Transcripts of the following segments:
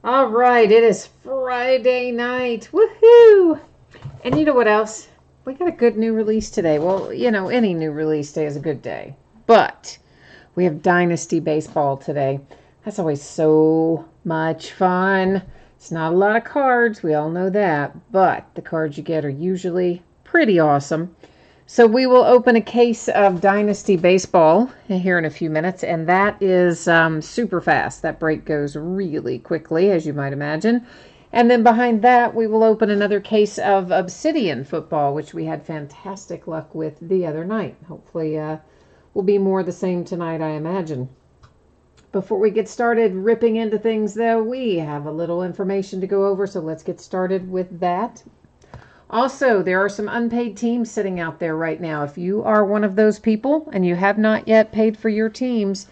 All right, it is Friday night. Woohoo! And you know what else? We got a good new release today. Well, any new release day is a good day. But we have Dynasty Baseball today. That's always so much fun. It's not a lot of cards, we all know that, but the cards you get are usually pretty awesome. So we will open a case of Dynasty Baseball here in a few minutes, and that is super fast. That break goes really quickly, as you might imagine. And then behind that, we will open another case of Obsidian Football, which we had fantastic luck with the other night. Hopefully, will be more the same tonight, I imagine. Before we get started ripping into things, though, we have a little information to go over, so let's get started with that. Also, there are some unpaid teams sitting out there right now. If you are one of those people and you have not yet paid for your teams,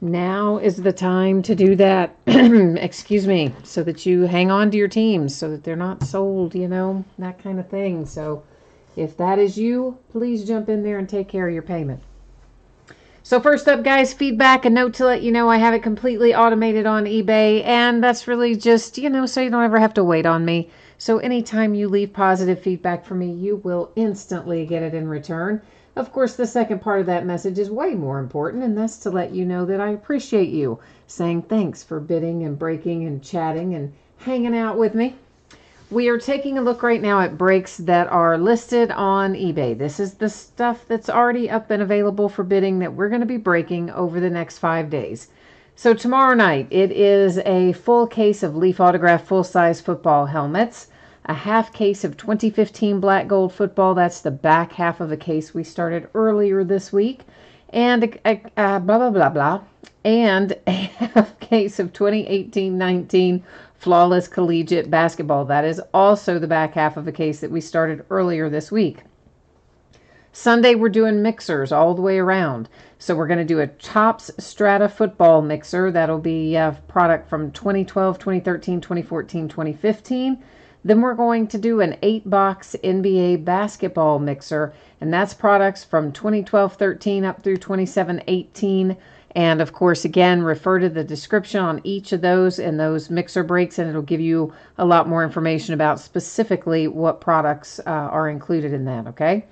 now is the time to do that. Excuse me, so that you hang on to your teams, so that they're not sold, that kind of thing. So if that is you, please jump in there and take care of your payment. So first up, guys, feedback. A note to let you know I have it completely automated on eBay, and that's really just, so you don't ever have to wait on me. So anytime you leave positive feedback for me, you will instantly get it in return. Of course, the second part of that message is way more important, and that's to let you know that I appreciate you saying thanks for bidding and breaking and chatting and hanging out with me. We are taking a look right now at breaks that are listed on eBay. This is the stuff that's already up and available for bidding that we're going to be breaking over the next 5 days. So tomorrow night, it is a full case of Leaf Autograph full-size football helmets, a half case of 2015 Black Gold football. That's the back half of a case we started earlier this week, and blah, blah, blah, blah, and a half case of 2018-19 Flawless Collegiate Basketball. That is also the back half of a case that we started earlier this week. Sunday, we're doing mixers all the way around. So we're going to do a Topps Strata football mixer. That'll be a product from 2012, 2013, 2014, 2015. Then we're going to do an 8-box NBA basketball mixer, and that's products from 2012-13 up through 27-18. And of course, again, refer to the description on each of those and those mixer breaks, and it'll give you a lot more information about specifically what products are included in that, okay?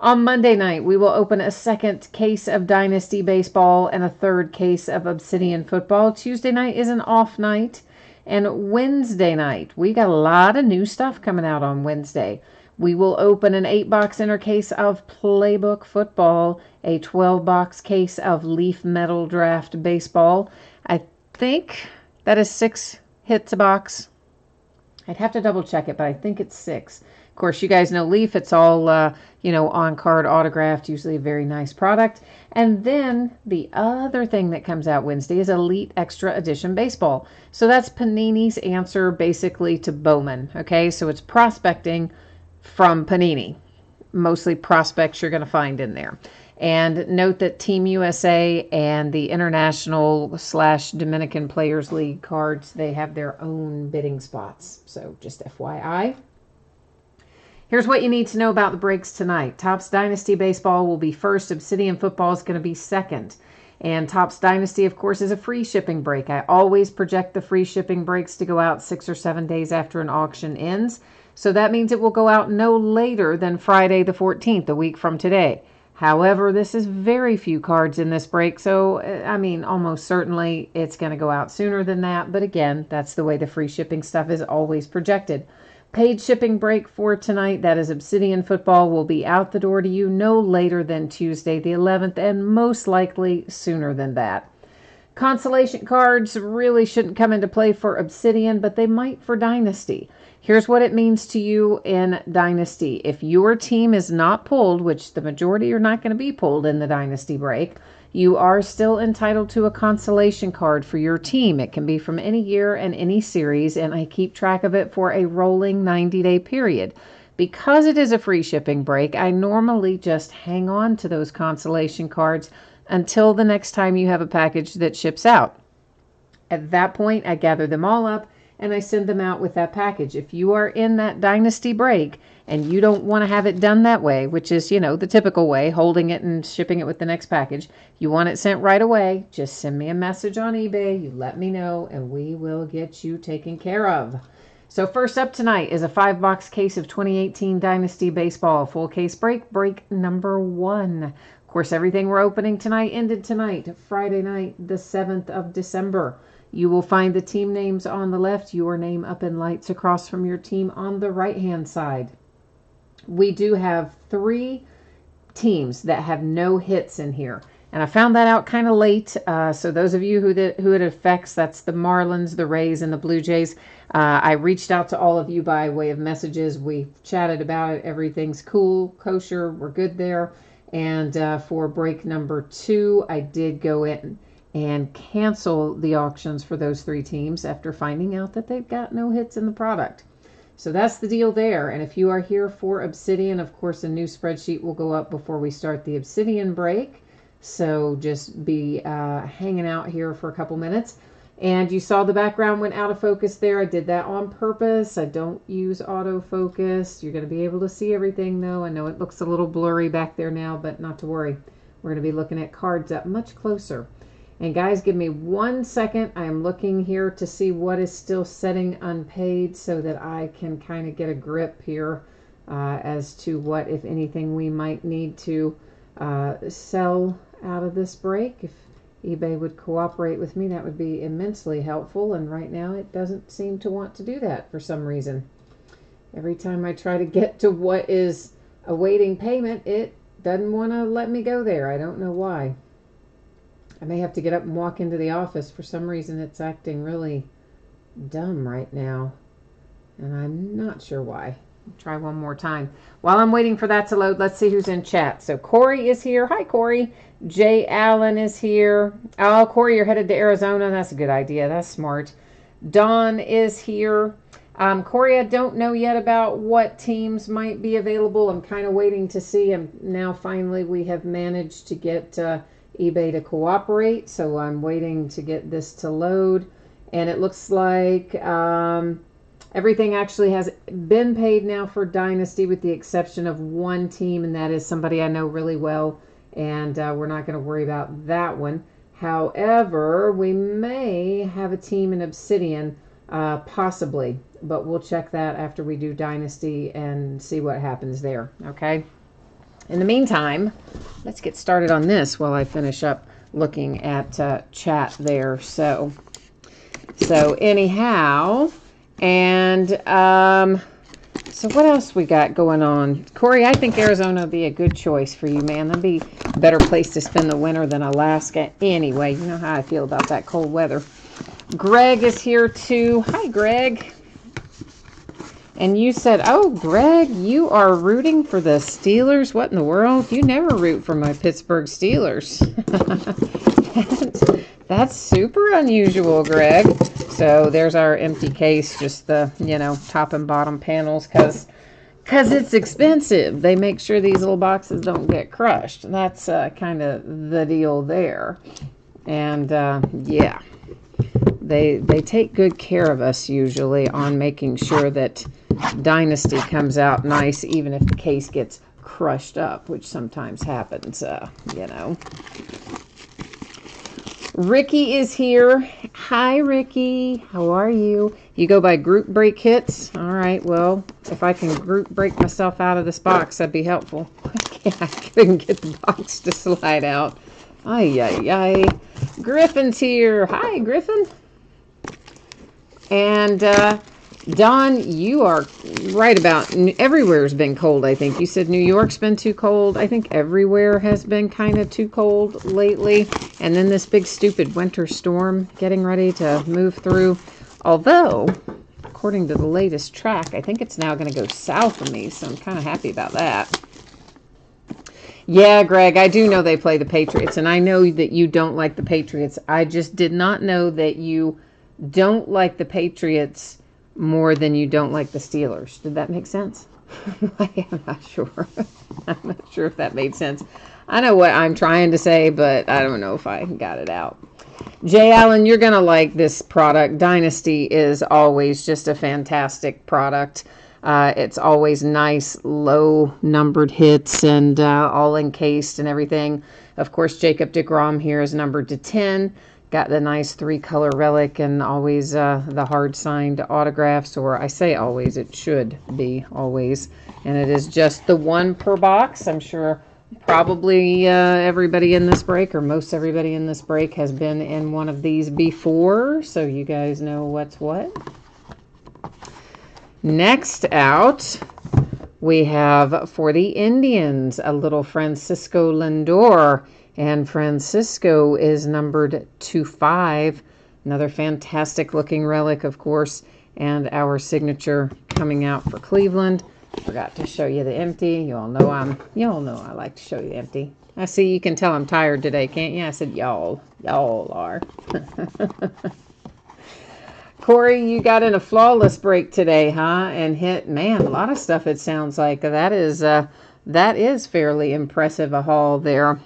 On Monday night, we will open a second case of Dynasty Baseball and a third case of Obsidian Football. Tuesday night is an off night. And Wednesday night, we got a lot of new stuff coming out on Wednesday. We will open an 8-box inner case of Playbook Football, a 12-box case of Leaf Metal Draft Baseball. I think that is 6 hits a box. I'd have to double check it, but I think it's 6. Of course, you guys know Leaf. It's all, on-card autographed, usually a very nice product. And then the other thing that comes out Wednesday is Elite Extra Edition Baseball. So that's Panini's answer basically to Bowman, okay? So it's prospecting from Panini. Mostly prospects you're going to find in there. And note that Team USA and the International/Dominican Players League cards, they have their own bidding spots. So just FYI. Here's what you need to know about the breaks tonight. Topps Dynasty Baseball will be first. Obsidian Football is going to be second. And Topps Dynasty, of course, is a free shipping break. I always project the free shipping breaks to go out 6 or 7 days after an auction ends. So that means it will go out no later than Friday the 14th, a week from today. However, this is very few cards in this break, so, almost certainly it's going to go out sooner than that. But again, that's the way the free shipping stuff is always projected. Paid shipping break for tonight, that is Obsidian Football, will be out the door to you no later than Tuesday the 11th, and most likely sooner than that. Consolation cards really shouldn't come into play for Obsidian, but they might for Dynasty. Here's what it means to you in Dynasty. If your team is not pulled, which the majority are not going to be pulled in the Dynasty break, you are still entitled to a consolation card for your team. It can be from any year and any series, and I keep track of it for a rolling 90-day period. Because it is a free shipping break, I normally just hang on to those consolation cards until the next time you have a package that ships out. At that point, I gather them all up and I send them out with that package. If you are in that Dynasty break and you don't want to have it done that way, which is, you know, the typical way, holding it and shipping it with the next package. You want it sent right away, just send me a message on eBay. You let me know, and we will get you taken care of. So first up tonight is a 5-box case of 2018 Dynasty Baseball. Full case break number 1. Of course, everything we're opening tonight ended tonight, Friday night, the 7th of December. You will find the team names on the left, your name up in lights across from your team on the right-hand side. We do have 3 teams that have no hits in here. And I found that out kind of late. So those of you who it affects, that's the Marlins, the Rays, and the Blue Jays. I reached out to all of you by way of messages. We chatted about it. Everything's cool, kosher. We're good there. And for break number 2, I did go in and cancel the auctions for those 3 teams after finding out that they've got no hits in the product. So that's the deal there. And if you are here for Obsidian, of course, a new spreadsheet will go up before we start the Obsidian break. So just be hanging out here for a couple minutes. And you saw the background went out of focus there. I did that on purpose. I don't use autofocus. You're going to be able to see everything, though. I know it looks a little blurry back there now, but not to worry. We're going to be looking at cards up much closer. And guys, give me 1 second. I am looking here to see what is still setting unpaid so that I can kind of get a grip here as to what, if anything, we might need to sell out of this break. If eBay would cooperate with me, that would be immensely helpful. And right now it doesn't seem to want to do that for some reason. Every time I try to get to what is awaiting payment, it doesn't want to let me go there. I don't know why. I may have to get up and walk into the office. For some reason it's acting really dumb right now, and I'm not sure why. Try one more time. While I'm waiting for that to load, let's see who's in chat. So Corey is here. Hi, Corey. Jay Allen is here. Oh, Corey, you're headed to Arizona. That's a good idea. That's smart. Dawn is here. Corey, I don't know yet about what teams might be available. I'm kind of waiting to see. And now finally we have managed to get eBay to cooperate. So I'm waiting to get this to load. And it looks like everything actually has been paid now for Dynasty with the exception of one team, and that is somebody I know really well, and we're not going to worry about that one. However, we may have a team in Obsidian, possibly, but we'll check that after we do Dynasty and see what happens there, okay? In the meantime, let's get started on this while I finish up looking at chat there. So anyhow... And so what else we got going on? Corey, I think Arizona would be a good choice for you, man. That'd be a better place to spend the winter than Alaska anyway. You know how I feel about that cold weather. Greg is here too. Hi, Greg. And you said, oh, Greg, you are rooting for the Steelers? What in the world? You never root for my Pittsburgh Steelers. That's super unusual, Greg. So there's our empty case, just the, top and bottom panels, because it's expensive. They make sure these little boxes don't get crushed. That's kind of the deal there. And, yeah, they take good care of us usually on making sure that Dynasty comes out nice, even if the case gets crushed up, which sometimes happens, Ricky is here. Hi, Ricky. How are you? You go by group break hits? All right, well, if I can group break myself out of this box, that'd be helpful. I couldn't get the box to slide out. Ay, ay, ay. Griffin's here. Hi, Griffin. And Don, you are right about everywhere's been cold, I think. You said New York's been too cold. I think everywhere has been kind of too cold lately. And then this big stupid winter storm getting ready to move through. Although, according to the latest track, I think it's now going to go south of me. So I'm kind of happy about that. Yeah, Greg, I do know they play the Patriots. And I know that you don't like the Patriots. I just did not know that you don't like the Patriots more than you don't like the Steelers. Did that make sense? I'm not sure. I'm not sure if that made sense. I know what I'm trying to say, but I don't know if I got it out. Jay Allen, you're going to like this product. Dynasty is always just a fantastic product. It's always nice, low numbered hits and all encased and everything. Of course, Jacob deGrom here is numbered to 10. Got the nice 3-color relic and always the hard signed autographs, or I say always, it should be always. And it is just the 1 per box. I'm sure probably everybody in this break, or most everybody in this break, has been in one of these before, so you guys know what's what. Next out, we have for the Indians a little Francisco Lindor, and Francisco is numbered to 5. Another fantastic looking relic, of course, and our signature coming out for Cleveland. Forgot to show you the empty. You all know I like to show you empty. I see you can tell I'm tired today, can't you? I said y'all are. Corey, you got in a flawless break today, huh? And hit, man, a lot of stuff. It sounds like that is fairly impressive, a haul there.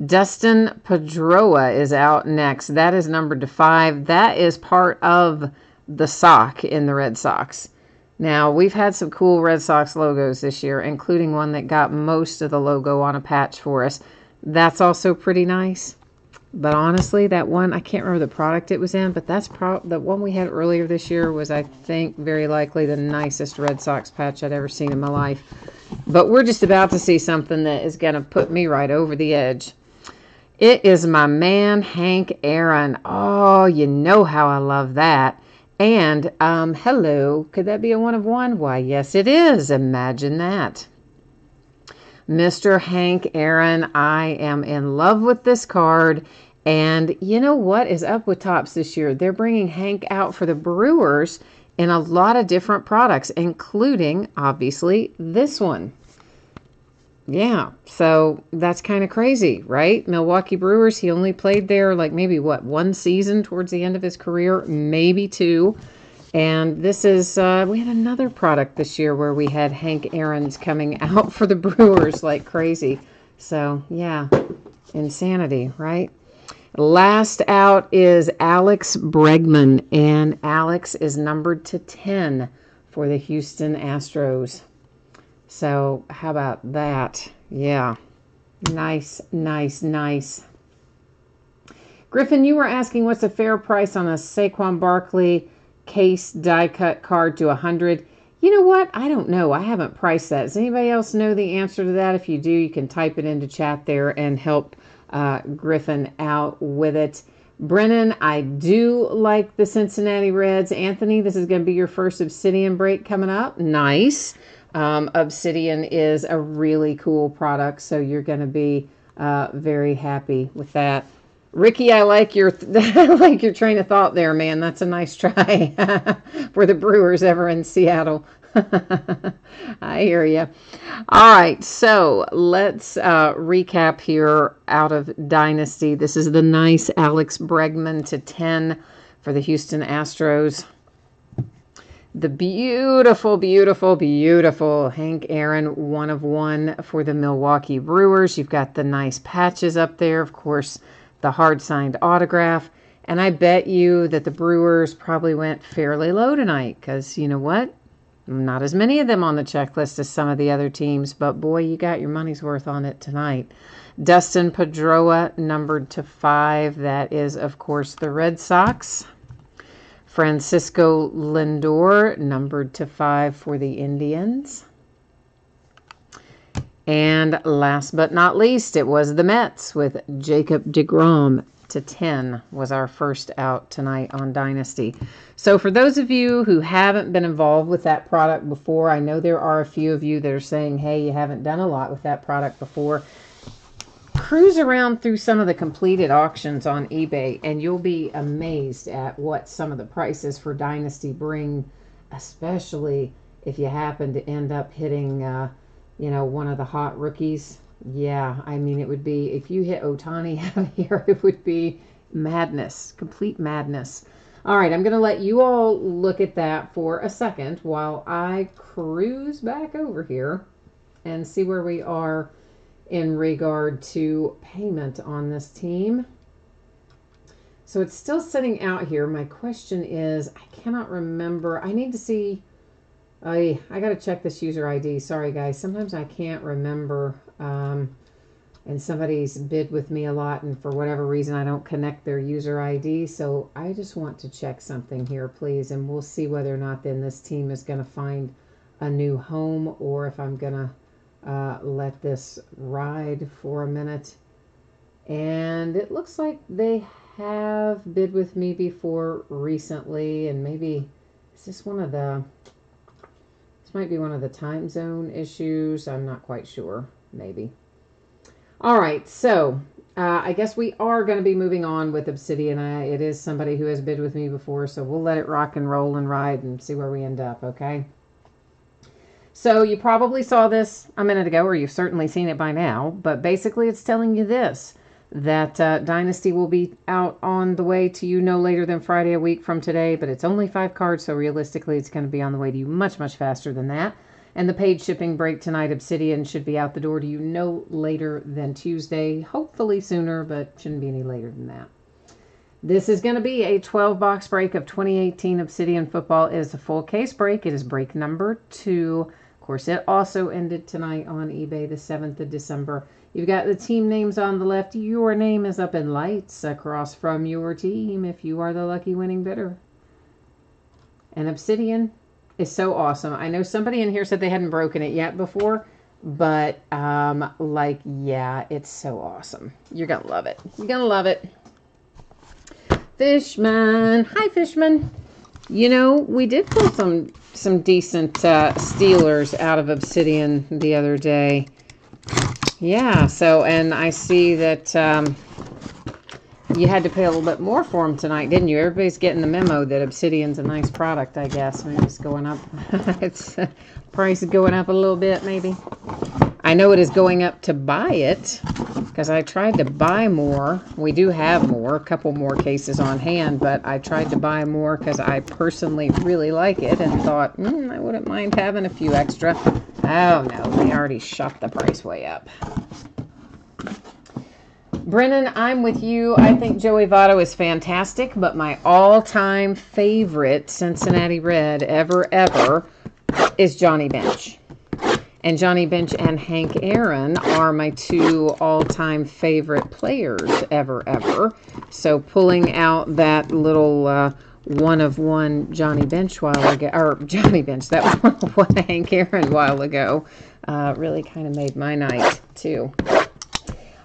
Dustin Pedroia is out next. That is numbered to 5. That is part of the sock in the Red Sox. Now, we've had some cool Red Sox logos this year, including one that got most of the logo on a patch for us. That's also pretty nice. But honestly, that one, I can't remember the product it was in, but that's the one we had earlier this year was, I think, very likely the nicest Red Sox patch I'd ever seen in my life. But we're just about to see something that is going to put me right over the edge. It is my man, Hank Aaron. Oh, you know how I love that. And, hello, could that be a 1 of 1? Why, yes, it is. Imagine that. Mr. Hank Aaron, I am in love with this card. And you know what is up with Topps this year? They're bringing Hank out for the Brewers in a lot of different products, including, obviously, this one. Yeah, so that's kind of crazy, right? Milwaukee Brewers, he only played there like maybe, 1 season towards the end of his career, maybe 2. And this is, we had another product this year where we had Hank Aaron's coming out for the Brewers like crazy. So, yeah, insanity, right? Last out is Alex Bregman, and Alex is numbered to 10 for the Houston Astros. So, how about that? Yeah. Nice, nice, nice. Griffin, you were asking what's a fair price on a Saquon Barkley case die cut card to 100. You know what? I don't know. I haven't priced that. Does anybody else know the answer to that? If you do, you can type it into chat there and help Griffin out with it. Brennan, I do like the Cincinnati Reds. Anthony, this is going to be your first Obsidian break coming up. Nice. Obsidian is a really cool product, so you're going to be very happy with that. Ricky, I like your train of thought there, man. That's a nice try. Were the Brewers ever in Seattle? I hear you. All right, so let's recap here out of Dynasty. This is the nice Alex Bregman to 10 for the Houston Astros. The beautiful, beautiful, beautiful Hank Aaron 1 of 1 for the Milwaukee Brewers. You've got the nice patches up there, of course, the hard signed autograph. And I bet you that the Brewers probably went fairly low tonight because you know what? Not as many of them on the checklist as some of the other teams, but boy, you got your money's worth on it tonight. Dustin Pedroia, numbered to 5. That is, of course, the Red Sox. Francisco Lindor, numbered to 5 for the Indians. And last but not least, it was the Mets with Jacob deGrom to 10 was our first out tonight on Dynasty. So for those of you who haven't been involved with that product before, I know there are a few of you that are saying, hey, you haven't done a lot with that product before. Cruise around through some of the completed auctions on eBay, and you'll be amazed at what some of the prices for Dynasty bring, especially if you happen to end up hitting, one of the hot rookies. Yeah, I mean, it would be, if you hit Ohtani out here, it would be madness, complete madness. All right, I'm going to let you all look at that for a second while I cruise back over here and see where we are in regard to payment on this team. So it's still sitting out here. My question is, I cannot remember. I need to see I got to check this user ID. Sorry, guys. Sometimes I can't remember. And somebody's bid with me a lot, and for whatever reason, I don't connect their user ID. So I just want to check something here, please. And we'll see whether or not then this team is going to find a new home, or if I'm going to let this ride for a minute. And it looks like they have bid with me before recently, and maybe is this one of the, this might be one of the time zone issues. I'm not quite sure. Maybe. All right, so I guess we are going to be moving on with Obsidian. It is somebody who has bid with me before, so we'll let it rock and roll and ride and see where we end up, okay? So you probably saw this a minute ago, or you've certainly seen it by now, but basically it's telling you this, that Dynasty will be out on the way to you no later than Friday a week from today, but it's only 5 cards, so realistically it's going to be on the way to you much, much faster than that. And the paid shipping break tonight, Obsidian, should be out the door to you no later than Tuesday. Hopefully sooner, but shouldn't be any later than that. This is going to be a 12-box break of 2018 Obsidian football. It is a full case break. It is break number 2. Of course, it also ended tonight on eBay the 7th of December. You've got the team names on the left. Your name is up in lights across from your team if you are the lucky winning bidder. And Obsidian is so awesome. I know somebody in here said they hadn't broken it yet before, but yeah, it's so awesome. You're gonna love it. You're gonna love it. Fishman. Hi, Fishman. You know, we did pull some decent Steelers out of Obsidian the other day. Yeah, so, and I see that you had to pay a little bit more for them tonight, didn't you? Everybody's getting the memo that Obsidian's a nice product, I guess. Maybe it's going up. It's price is going up a little bit, maybe. I know it is going up to buy it, because I tried to buy more. We do have more, a couple more cases on hand, but I tried to buy more because I personally really like it and thought, I wouldn't mind having a few extra. Oh no, they already shot the price way up. Brennan, I'm with you. I think Joey Votto is fantastic, but my all-time favorite Cincinnati Red ever is Johnny Bench. And Johnny Bench and Hank Aaron are my 2 all-time favorite players ever. So pulling out that little one-of-one Johnny Bench while ago, or Johnny Bench, that one Hank Aaron while ago, really kind of made my night too.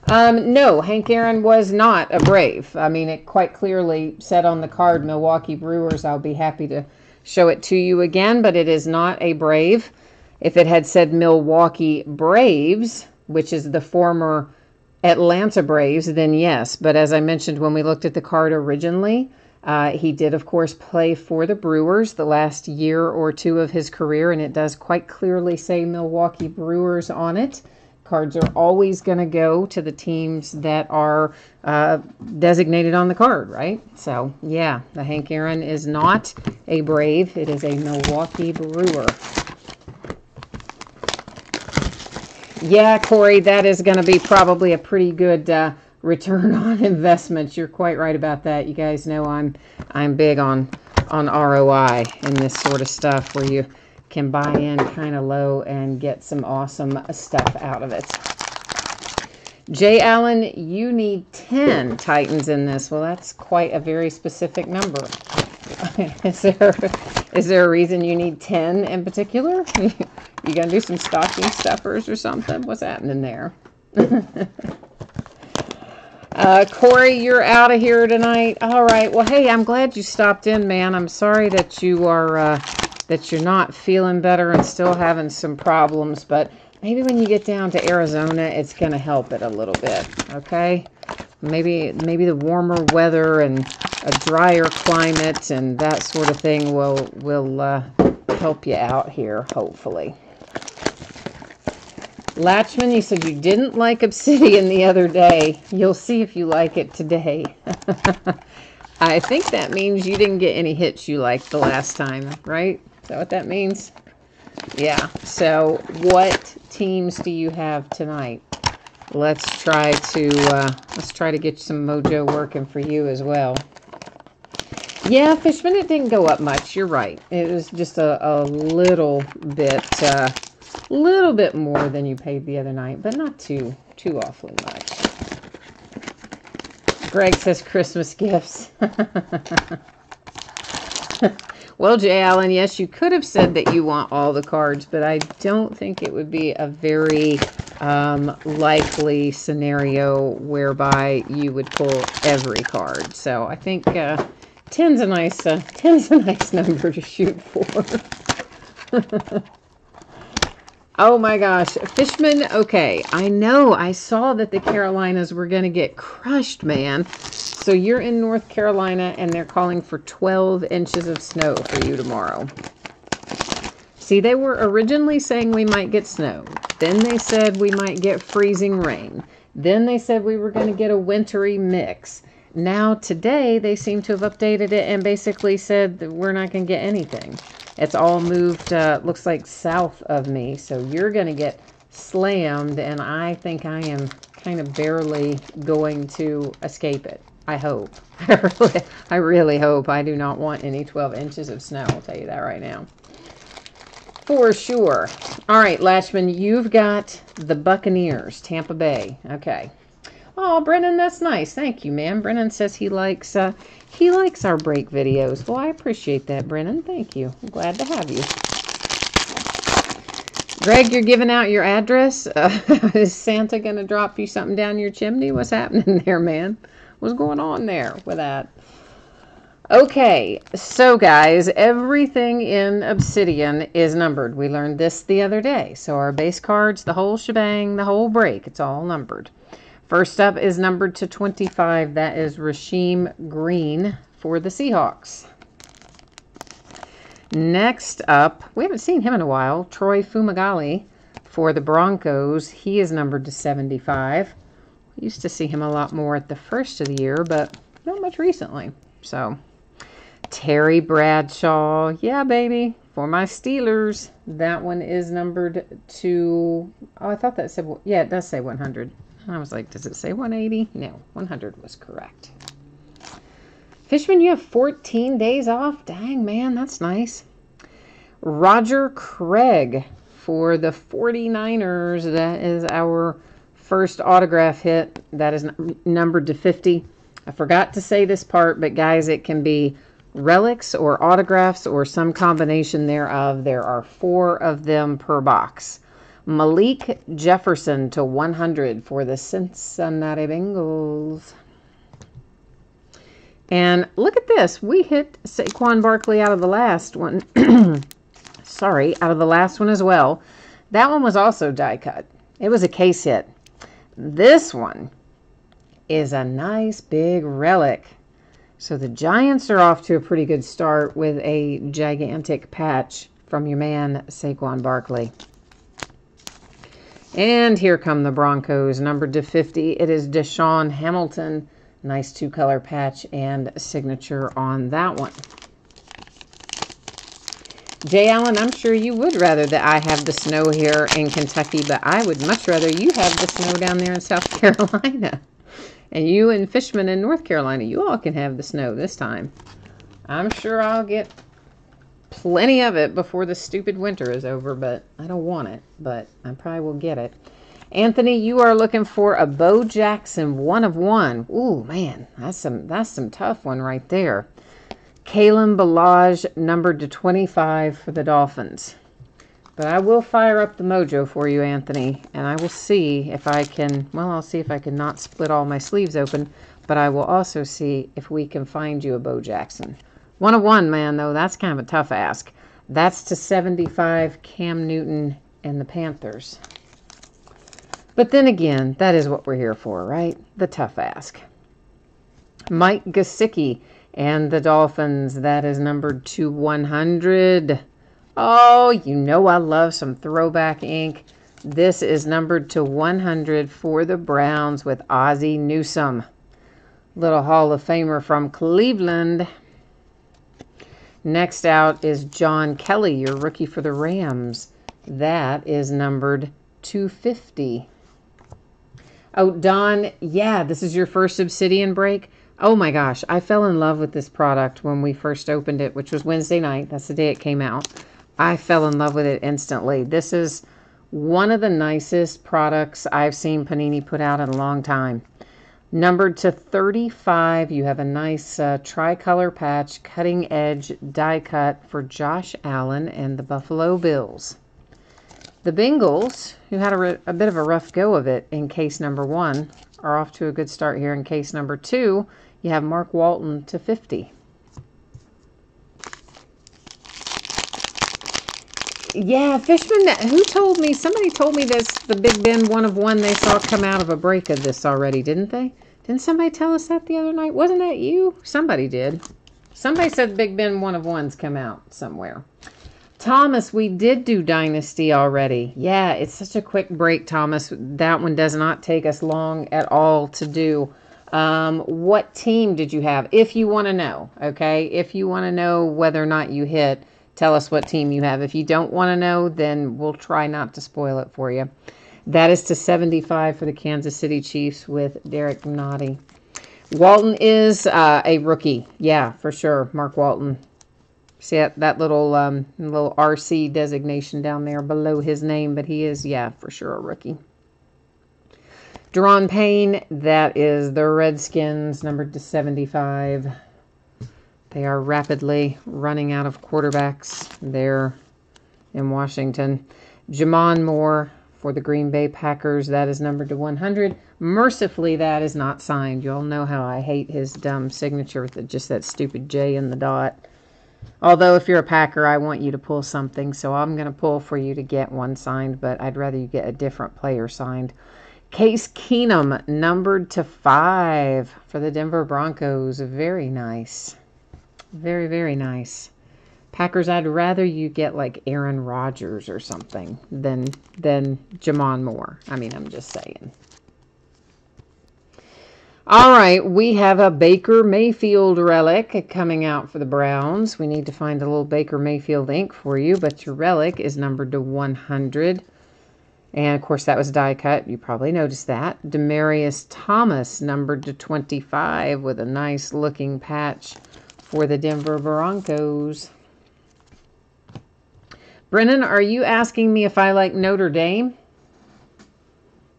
No, Hank Aaron was not a Brave. I mean, it quite clearly said on the card, Milwaukee Brewers. I'll be happy to show it to you again, but it is not a Brave. If it had said Milwaukee Braves, which is the former Atlanta Braves, then yes. But as I mentioned when we looked at the card originally, he did, of course, play for the Brewers the last year or 2 of his career, and it does quite clearly say Milwaukee Brewers on it. Cards are always going to go to the teams that are designated on the card, right? So, yeah, the Hank Aaron is not a Brave. It is a Milwaukee Brewer. Yeah, Corey, that is going to be probably a pretty good return on investment. You're quite right about that. You guys know I'm big on ROI and this sort of stuff where you can buy in kind of low and get some awesome stuff out of it. Jay Allen, you need 10 Titans in this. Well, that's quite a very specific number. Is there a reason you need 10 in particular? You gonna do some stocking stuffers or something? What's happening there? Corey, you're out of here tonight. All right. Well, hey, I'm glad you stopped in, man. I'm sorry that you are that you're not feeling better and still having some problems, but maybe when you get down to Arizona, it's going to help it a little bit, okay? Maybe the warmer weather and a drier climate and that sort of thing will help you out here, hopefully. Latchman, you said you didn't like Obsidian the other day. You'll see if you like it today. I think that means you didn't get any hits you liked the last time, right? Is that what that means? Yeah. So what teams do you have tonight? Let's try to get some mojo working for you as well. Yeah, Fishman, it didn't go up much. You're right. It was just a little bit more than you paid the other night, but not too awfully much. Greg says Christmas gifts. Well, Jay Allen, yes, you could have said that you want all the cards, but I don't think it would be a very likely scenario whereby you would pull every card. So I think 10's a nice number to shoot for. Oh my gosh, Fishman, okay, I know, I saw that the Carolinas were going to get crushed, man. So you're in North Carolina and they're calling for 12 inches of snow for you tomorrow. See, they were originally saying we might get snow. Then they said we might get freezing rain. Then they said we were going to get a wintry mix. Now today they seem to have updated it and basically said that we're not going to get anything. It's all moved, looks like south of me. So you're going to get slammed, and I think I am kind of barely going to escape it. I hope. I really hope. I do not want any 12 inches of snow. I'll tell you that right now. For sure. All right, Latchman, you've got the Buccaneers, Tampa Bay. Okay. Oh, Brennan, that's nice. Thank you, man. Brennan says he likes our break videos. Well, I appreciate that, Brennan. Thank you. I'm glad to have you. Greg, you're giving out your address. Is Santa going to drop you something down your chimney? What's happening there, man? What's going on there with that? Okay, so guys, everything in Obsidian is numbered. We learned this the other day. So our base cards, the whole shebang, the whole break, it's all numbered. First up is numbered to 25. That is Rasheem Green for the Seahawks. Next up, we haven't seen him in a while, Troy Fumagalli for the Broncos. He is numbered to 75. We used to see him a lot more at the first of the year, but not much recently. So, Terry Bradshaw, yeah, baby, for my Steelers. That one is numbered to, oh, I thought that said, yeah, it does say 100. I was like, does it say 180? No, 100 was correct. Fishman, you have 14 days off? Dang, man, that's nice. Roger Craig for the 49ers. That is our first autograph hit. That is numbered to 50. I forgot to say this part, but guys, it can be relics or autographs or some combination thereof. There are 4 of them per box. Malik Jefferson to 100 for the Cincinnati Bengals. And look at this. We hit Saquon Barkley out of the last one. Sorry, out of the last one as well. That one was also die cut. It was a case hit. This one is a nice big relic. So the Giants are off to a pretty good start with a gigantic patch from your man Saquon Barkley. And here come the Broncos, numbered to 50. It is Deshaun Hamilton. Nice 2-color patch and signature on that one. Jay Allen, I'm sure you would rather that I have the snow here in Kentucky, but I would much rather you have the snow down there in South Carolina. And you and Fishman in North Carolina, you all can have the snow this time. I'm sure I'll get plenty of it before the stupid winter is over, but I don't want it, but I probably will get it. Anthony, you are looking for a Bo Jackson 1 of 1. Ooh, man, that's some tough one right there. Kalen Ballage, numbered to 25 for the Dolphins. But I will fire up the mojo for you, Anthony, and I will see if I can, well, I'll see if I can not split all my sleeves open, but I will also see if we can find you a Bo Jackson. 1 of 1, man, though, that's kind of a tough ask. That's to 75, Cam Newton and the Panthers. But then again, that is what we're here for, right? The tough ask. Mike Gesicki and the Dolphins, that is numbered to 100. Oh, you know I love some throwback ink. This is numbered to 100 for the Browns with Ozzie Newsome. Little Hall of Famer from Cleveland. Next out is John Kelly, your rookie for the Rams. That is numbered 250. Oh, Don, yeah, this is your first Obsidian break. Oh my gosh, I fell in love with this product when we first opened it, which was Wednesday night. That's the day it came out. I fell in love with it instantly. This is one of the nicest products I've seen Panini put out in a long time. Numbered to 35, you have a nice tricolor patch, cutting edge die cut for Josh Allen and the Buffalo Bills. The Bengals, who had a bit of a rough go of it in case number 1, are off to a good start here. In case number 2, you have Mark Walton to 50. Yeah, Fishman, who told me? Somebody told me this, the Big Ben 1 of 1 they saw come out of a break of this already, didn't they? Didn't somebody tell us that the other night? Wasn't that you? Somebody did. Somebody said Big Ben 1 of 1s come out somewhere. Thomas, we did do Dynasty already. Yeah, it's such a quick break, Thomas. That one does not take us long at all to do. What team did you have? If you want to know, okay? If you want to know whether or not you hit, tell us what team you have. If you don't want to know, then we'll try not to spoil it for you. That is to 75 for the Kansas City Chiefs with Derek Nottie. Walton is a rookie. Yeah, for sure. Mark Walton. See that little RC designation down there below his name, but he is, yeah, for sure a rookie. Deron Payne, that is the Redskins, numbered to 75. They are rapidly running out of quarterbacks there in Washington. Jamon Moore for the Green Bay Packers, that is numbered to 100. Mercifully, that is not signed. You all know how I hate his dumb signature with just that stupid J in the dot. Although, if you're a Packer, I want you to pull something, so I'm going to pull for you to get one signed, but I'd rather you get a different player signed. Case Keenum, numbered to 5 for the Denver Broncos. Very nice. Very, very nice. Packers, I'd rather you get like Aaron Rodgers or something than Jamon Moore. I mean, I'm just saying. All right, we have a Baker Mayfield relic coming out for the Browns. We need to find a little Baker Mayfield ink for you, but your relic is numbered to 100. And, of course, that was die cut. You probably noticed that. Demaryius Thomas, numbered to 25 with a nice looking patch for the Denver Broncos. Brennan, are you asking me if I like Notre Dame?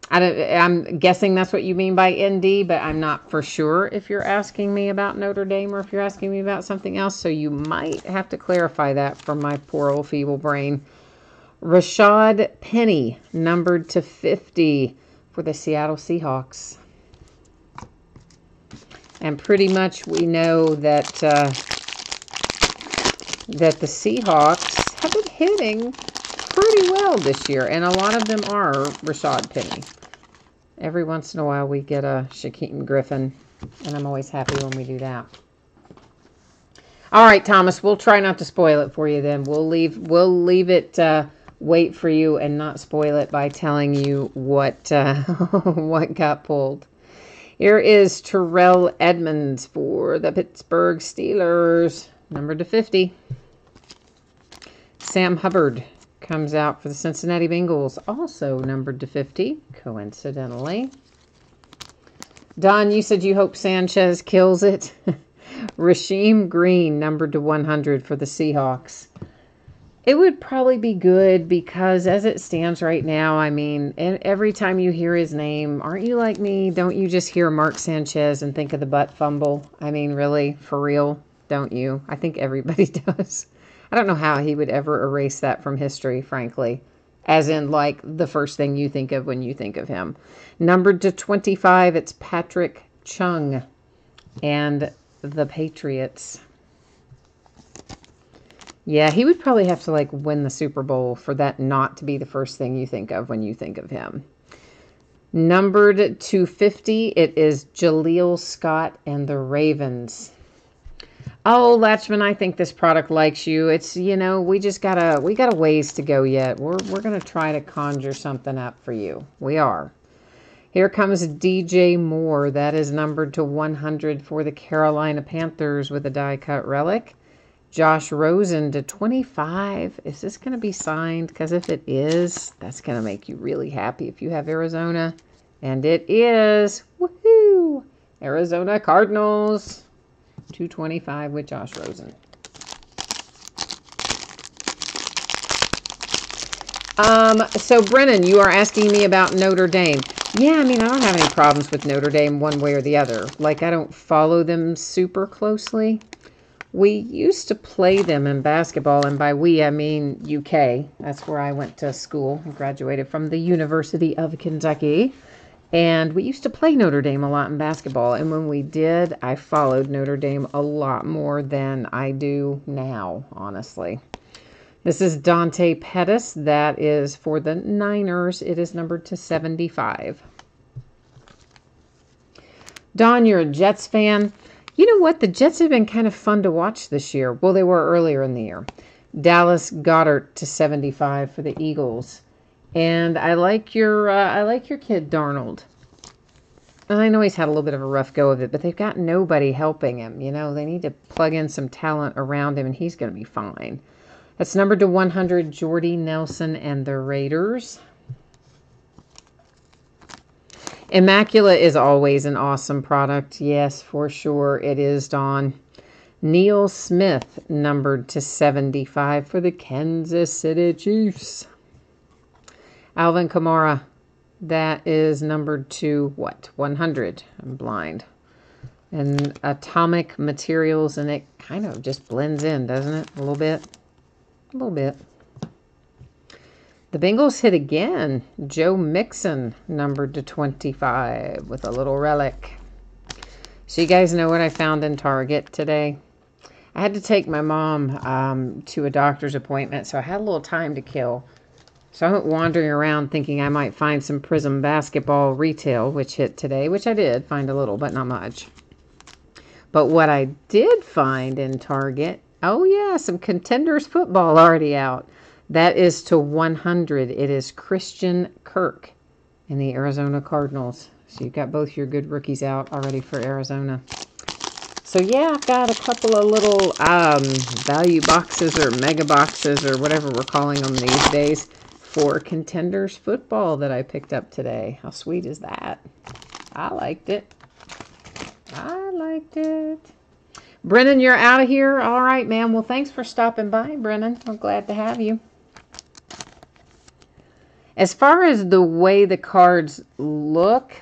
I'm guessing that's what you mean by ND, but I'm not for sure if you're asking me about Notre Dame or if you're asking me about something else. So you might have to clarify that for my poor old feeble brain. Rashad Penny, numbered to 50 for the Seattle Seahawks. And pretty much we know that that the Seahawks have been hitting pretty well this year, and a lot of them are Rashad Penny. Every once in a while we get a Shaquem Griffin, and I'm always happy when we do that. All right, Thomas, we'll try not to spoil it for you then. We'll leave it wait for you and not spoil it by telling you what what got pulled. Here is Terrell Edmonds for the Pittsburgh Steelers, numbered to 50. Sam Hubbard comes out for the Cincinnati Bengals, also numbered to 50, coincidentally. Don, you said you hope Sanchez kills it. Rasheem Green, numbered to 100 for the Seahawks. It would probably be good because as it stands right now, I mean, every time you hear his name, aren't you like me? Don't you just hear Mark Sanchez and think of the butt fumble? I mean, really, for real, don't you? I think everybody does. I don't know how he would ever erase that from history, frankly. As in, like, the first thing you think of when you think of him. Numbered to 25, it's Patrick Chung and the Patriots. Yeah, he would probably have to, like, win the Super Bowl for that not to be the first thing you think of when you think of him. Numbered to 50, it is Jaleel Scott and the Ravens. Oh, Latchman, I think this product likes you. It's, you know, we got a ways to go yet. We're going to try to conjure something up for you. We are. Here comes DJ Moore. That is numbered to 100 for the Carolina Panthers with a die-cut relic. Josh Rosen to 25. Is this going to be signed? Because if it is, that's going to make you really happy if you have Arizona. And it is. Woohoo! Arizona Cardinals. 225 with Josh Rosen. So Brennan, you are asking me about Notre Dame. Yeah, I mean, I don't have any problems with Notre Dame one way or the other. Like, I don't follow them super closely. We used to play them in basketball, and by we, I mean UK. That's where I went to school. I graduated from the University of Kentucky. And we used to play Notre Dame a lot in basketball. And when we did, I followed Notre Dame a lot more than I do now, honestly. This is Dante Pettis. That is for the Niners. It is numbered to 75. Don, you're a Jets fan. You know what? The Jets have been kind of fun to watch this year. Well, they were earlier in the year. Dallas Goedert to 75 for the Eagles. And I like your kid, Darnold. And I know he's had a little bit of a rough go of it, but they've got nobody helping him. You know, they need to plug in some talent around him, and he's going to be fine. That's numbered to 100, Jordy Nelson and the Raiders. Immaculate is always an awesome product. Yes, for sure it is, Dawn. Neil Smith, numbered to 75 for the Kansas City Chiefs. Alvin Kamara, that is numbered to what? 100. I'm blind. And Atomic Materials, and it kind of just blends in, doesn't it? A little bit. A little bit. The Bengals hit again. Joe Mixon, numbered to 25 with a little relic. So you guys know what I found in Target today? I had to take my mom to a doctor's appointment, so I had a little time to kill. So I went wandering around thinking I might find some Prism basketball retail, which hit today, which I did find a little, but not much. But what I did find in Target, oh yeah, some Contenders football already out. That is to 100. It is Christian Kirk in the Arizona Cardinals. So you've got both your good rookies out already for Arizona. So yeah, I've got a couple of little value boxes or mega boxes or whatever we're calling them these days for Contenders football that I picked up today. How sweet is that? I liked it. I liked it. Brennan, you're out of here? All right, man. Well, thanks for stopping by, Brennan. I'm glad to have you. As far as the way the cards look,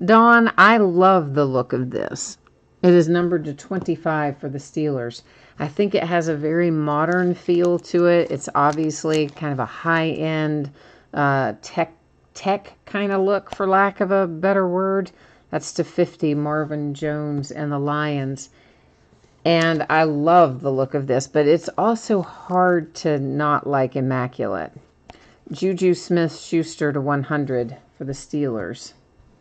Dawn, I love the look of this. It is numbered to 25 for the Steelers. I think it has a very modern feel to it. It's obviously kind of a high-end tech kind of look, for lack of a better word. That's to 50, Marvin Jones and the Lions. And I love the look of this, but it's also hard to not like Immaculate. Juju Smith-Schuster to 100 for the Steelers.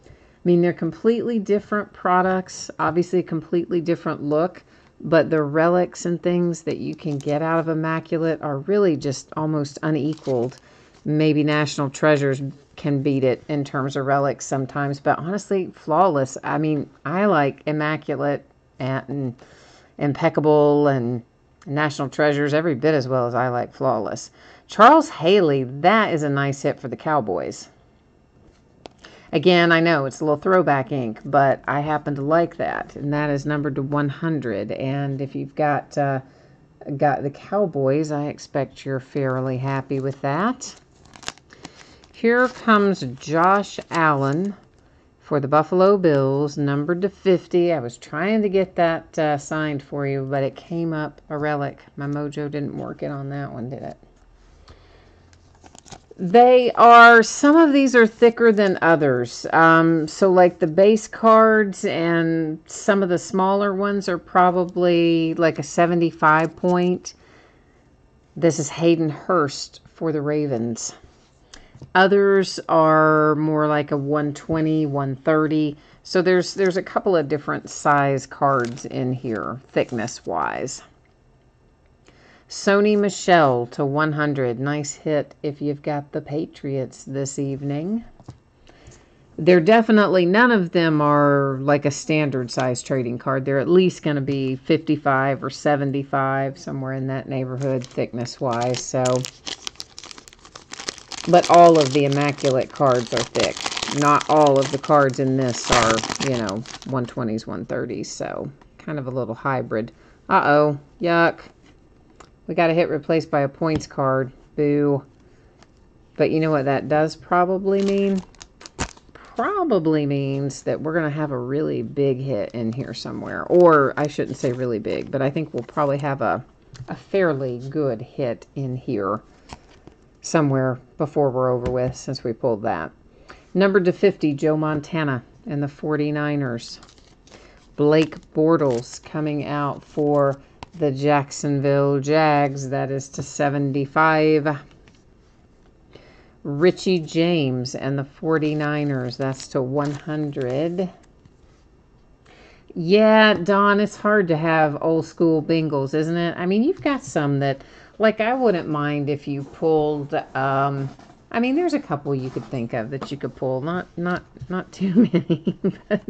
I mean, they're completely different products, obviously a completely different look, but the relics and things that you can get out of Immaculate are really just almost unequaled. Maybe National Treasures can beat it in terms of relics sometimes, but honestly, flawless. I mean, I like Immaculate and Impeccable and National Treasures every bit as well as I like Flawless. Charles Haley, that is a nice hit for the Cowboys. Again, I know it's a little throwback ink, but I happen to like that, and that is numbered to 100. And if you've got the Cowboys, I expect you're fairly happy with that. Here comes Josh Allen for the Buffalo Bills, numbered to 50. I was trying to get that signed for you, but it came up a relic. My mojo didn't work it on that one, did it? Some of these are thicker than others. So like the base cards and some of the smaller ones are probably like a 75 point. This is Hayden Hurst for the Ravens. Others are more like a 120, 130. So there's a couple of different size cards in here, thickness-wise. Sony Michel to 100. Nice hit if you've got the Patriots this evening. They're definitely, none of them are like a standard size trading card. They're at least going to be 55 or 75, somewhere in that neighborhood, thickness-wise. So, but all of the Immaculate cards are thick. not all of the cards in this are, you know, 120s, 130s. So kind of a little hybrid. Uh-oh. Yuck. We got a hit replaced by a points card. Boo. But you know what that does probably mean? Probably means that we're going to have a really big hit in here somewhere. Or I shouldn't say really big, but I think we'll probably have a fairly good hit in here somewhere before we're over with, since we pulled that. Number to 50, Joe Montana and the 49ers. Blake Bortles coming out for the Jacksonville Jags. That is to 75. Richie James and the 49ers. That's to 100. Yeah, Don, it's hard to have old school Bengals, isn't it? I mean, you've got some that, like, I wouldn't mind if you pulled, I mean, there's a couple you could think of that you could pull. Not too many. But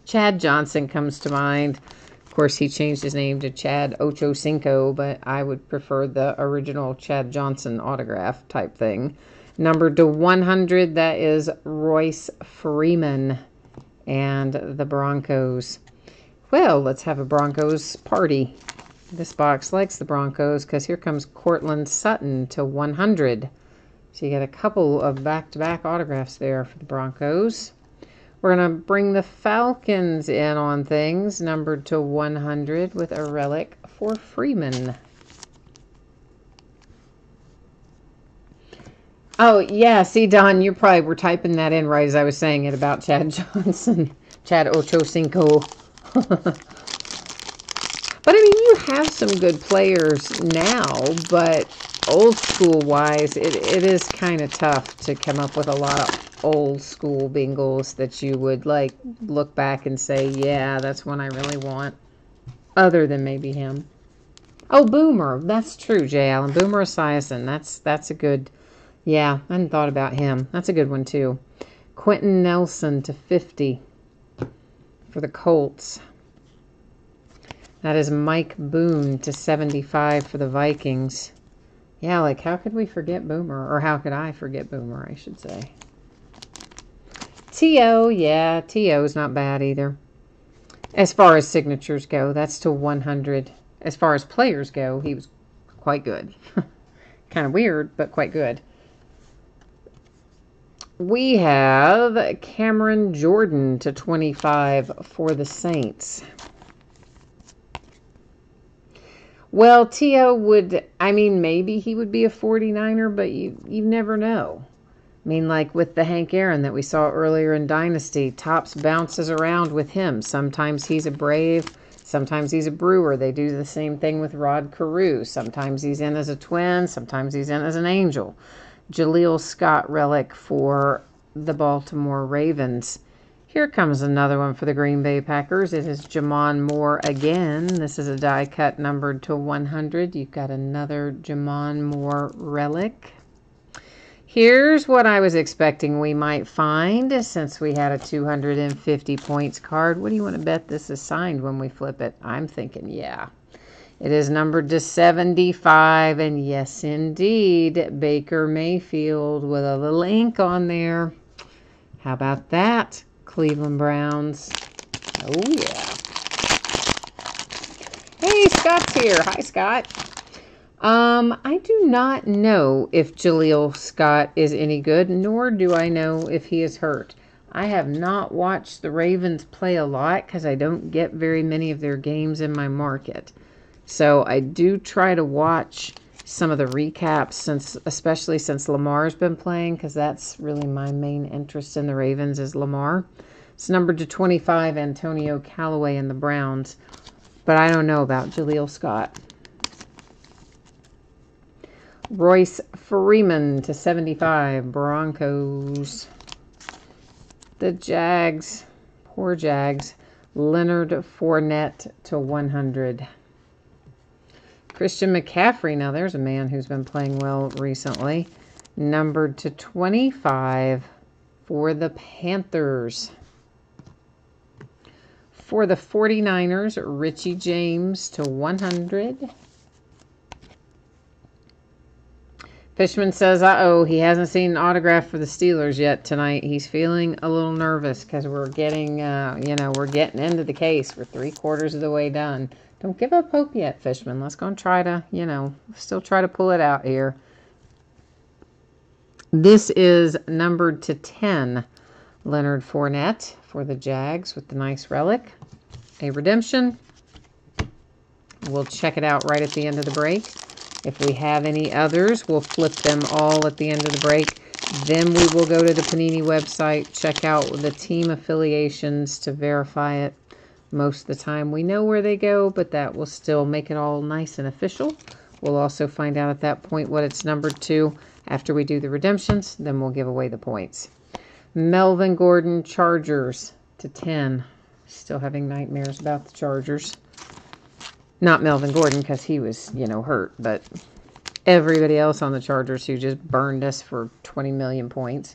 Chad Johnson comes to mind. Of course, he changed his name to Chad Ochocinco, but I would prefer the original Chad Johnson autograph type thing. Numbered to 100, that is Royce Freeman and the Broncos. Well, let's have a Broncos party. This box likes the Broncos because here comes Cortland Sutton to 100. So you get a couple of back-to-back autographs there for the Broncos. We're going to bring the Falcons in on things, numbered to 100 with a relic for Freeman. Oh, yeah. See, Don, you probably were typing that in right as I was saying it about Chad Johnson. Chad Ochocinco. But, I mean, you have some good players now, but old school wise, it is kind of tough to come up with a lot of old school Bengals that you would, like, look back and say, yeah, that's one I really want, other than maybe him. Oh, Boomer. That's true, Jay Allen. Boomer Esiason. That's a good... Yeah, I hadn't thought about him. That's a good one, too. Quentin Nelson to 50 for the Colts. That is Mike Boone to 75 for the Vikings. Yeah, like, how could we forget Boomer? Or how could I forget Boomer, I should say. T.O., yeah, T.O.'s not bad either. As far as signatures go, that's to 100. As far as players go, he was quite good. Kind of weird, but quite good. We have Cameron Jordan to 25 for the Saints. Well, T.O. would, I mean, maybe he would be a 49er, but you never know. I mean, like with the Hank Aaron that we saw earlier in Dynasty, Topps bounces around with him. Sometimes he's a Brave, sometimes he's a Brewer. They do the same thing with Rod Carew. Sometimes he's in as a Twin, sometimes he's in as an Angel. Jaleel Scott relic for the Baltimore Ravens. Here comes another one for the Green Bay Packers. It is Jamon Moore again. This is a die cut numbered to 100. You've got another Jamon Moore relic. Here's what I was expecting we might find since we had a 250 points card. What do you want to bet this is signed when we flip it? I'm thinking, yeah. It is numbered to 75, and yes, indeed, Baker Mayfield with a little ink on there. How about that, Cleveland Browns? Oh, yeah. Hey, Scott's here. Hi, Scott. I do not know if Jaleel Scott is any good, nor do I know if he is hurt. I have not watched the Ravens play a lot because I don't get very many of their games in my market. So I do try to watch some of the recaps, especially since Lamar's been playing, because that's really my main interest in the Ravens is Lamar. It's numbered to 25, Antonio Callaway and the Browns. But I don't know about Jaleel Scott. Royce Freeman to 75, Broncos. The Jags, poor Jags. Leonard Fournette to 100. Christian McCaffrey, now there's a man who's been playing well recently. Numbered to 25 for the Panthers. For the 49ers, Richie James to 100. Fishman says, uh-oh, he hasn't seen an autograph for the Steelers yet tonight. He's feeling a little nervous because we're getting, we're getting into the case. We're 3/4 of the way done. Don't give up hope yet, Fishman. Let's go and try to, still try to pull it out here. This is numbered to 10. Leonard Fournette for the Jags with the nice relic. A redemption. We'll check it out right at the end of the break. If we have any others, we'll flip them all at the end of the break. Then we will go to the Panini website, check out the team affiliations to verify it. Most of the time we know where they go, but that will still make it all nice and official. We'll also find out at that point what it's numbered to after we do the redemptions. Then we'll give away the points. Melvin Gordon, Chargers to 10. Still having nightmares about the Chargers. Not Melvin Gordon because he was, hurt, but everybody else on the Chargers who just burned us for 20 million points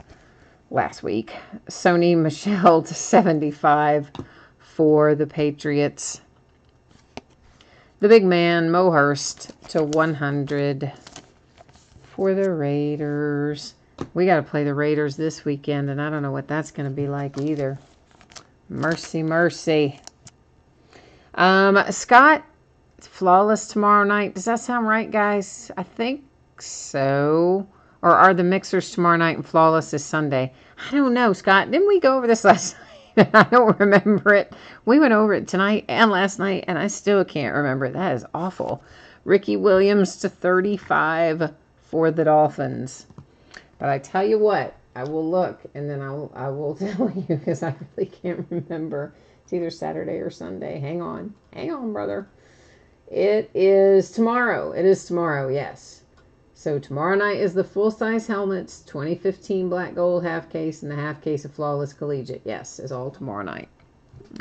last week. Sony Michel to 75 for the Patriots. The big man, Mo Hurst to 100 for the Raiders. We got to play the Raiders this weekend, and I don't know what that's going to be like either. Mercy, mercy. Scott, Flawless tomorrow night. Does that sound right, guys? I think so. Or are the Mixers tomorrow night and Flawless is Sunday? I don't know, Scott. Didn't we go over this last night? I don't remember it. We went over it tonight and last night, and I still can't remember it. That is awful. Ricky Williams to 35 for the Dolphins. But I tell you what, I will look, and then I will tell you because I really can't remember. It's either Saturday or Sunday. Hang on. Hang on, brother. It is tomorrow. It is tomorrow, yes. So tomorrow night is the full-size helmets, 2015 black gold half case, and the half case of Flawless Collegiate. Yes, is all tomorrow night.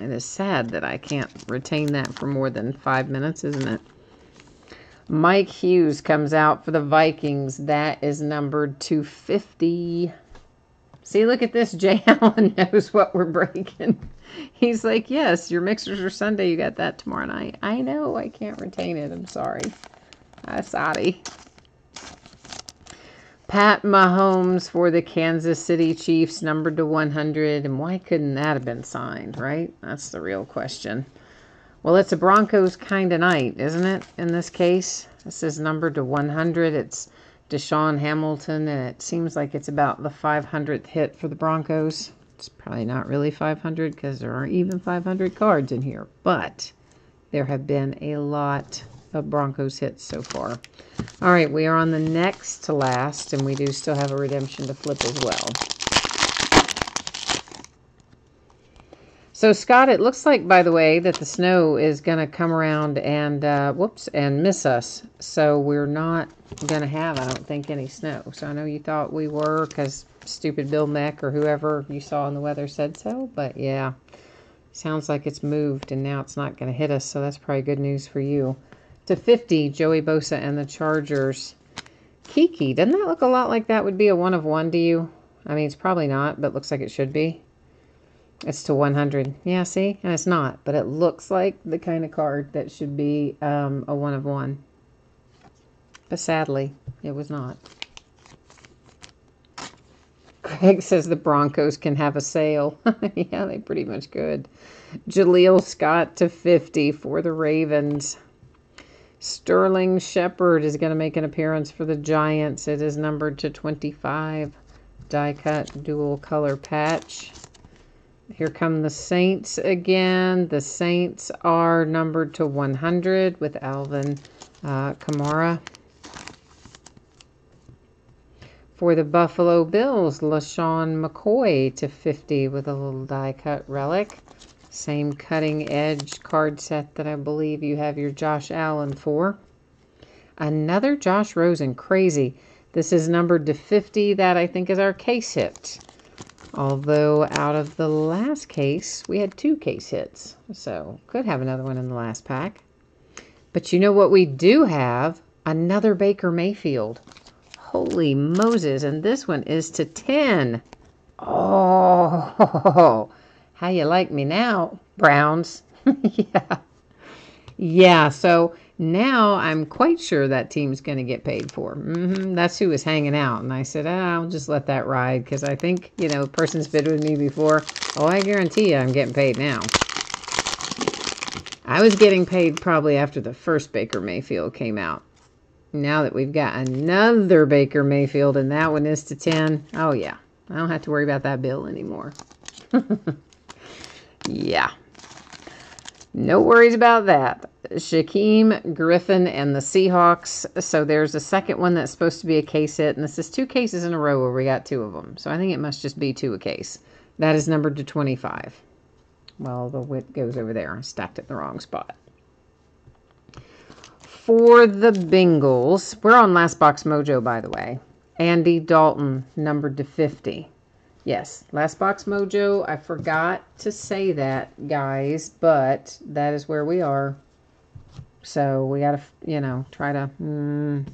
It is sad that I can't retain that for more than 5 minutes, isn't it? Mike Hughes comes out for the Vikings. That is numbered 250. See, look at this. Jay Allen knows what we're breaking. He's like, yes, your Mixers are Sunday. You got that tomorrow night. I know. I can't retain it. I'm sorry. I'm sorry. Pat Mahomes for the Kansas City Chiefs, numbered to 100. And why couldn't that have been signed, right? That's the real question. Well, it's a Broncos kind of night, isn't it, in this case? This is numbered to 100. It's Deshaun Hamilton, and it seems like it's about the 500th hit for the Broncos. It's probably not really 500 because there aren't even 500 cards in here. But there have been a lot of Broncos hits so far. All right, we are on the next to last, and we do still have a redemption to flip as well. So, Scott, it looks like, by the way, that the snow is going to come around and, and miss us. So we're not going to have, I don't think, any snow. So I know you thought we were because stupid Bill Meck or whoever you saw in the weather said so. But, yeah, sounds like it's moved and now it's not going to hit us. So that's probably good news for you. To 50, Joey Bosa and the Chargers. Kiki, doesn't that look a lot like that would be a 1 of 1 to you? I mean, it's probably not, but looks like it should be. It's to 100. Yeah, see? And it's not. But it looks like the kind of card that should be a 1 of 1. But sadly, it was not. Greg says the Broncos can have a sale. Yeah, they pretty much could. Jaleel Scott to 50 for the Ravens. Sterling Shepard is going to make an appearance for the Giants. It is numbered to 25. Die cut dual color patch. Here come the Saints again. The Saints are numbered to 100 with Alvin Kamara. For the Buffalo Bills, LaShawn McCoy to 50 with a little die-cut relic. Same cutting edge card set that I believe you have your Josh Allen for. Another Josh Rosen. Crazy. This is numbered to 50. That I think is our case hit. Although out of the last case, we had 2 case hits. So, could have another one in the last pack. But you know what we do have? Another Baker Mayfield. Holy Moses. And this one is to 10. Oh, how you like me now, Browns? Yeah. Yeah, so Now I'm quite sure that team's going to get paid for. That's who was hanging out. And I said, I'll just let that ride because I think, you know, a person's bid with me before. Oh, I guarantee you I'm getting paid now. I was getting paid probably after the first Baker Mayfield came out. Now that we've got another Baker Mayfield and that one is to 10. Oh, yeah. I don't have to worry about that bill anymore. Yeah. No worries about that. Shaquem Griffin and the Seahawks. So there's a second one that's supposed to be a case hit. And this is 2 cases in a row where we got 2 of them. So I think it must just be 2 a case. That is numbered to 25. Well, the width goes over there. I stacked it in the wrong spot. For the Bengals, we're on Last Box Mojo, by the way. Andy Dalton, numbered to 50. Yes, Last Box Mojo. I forgot to say that, guys, but that is where we are. So we got to, you know, try to...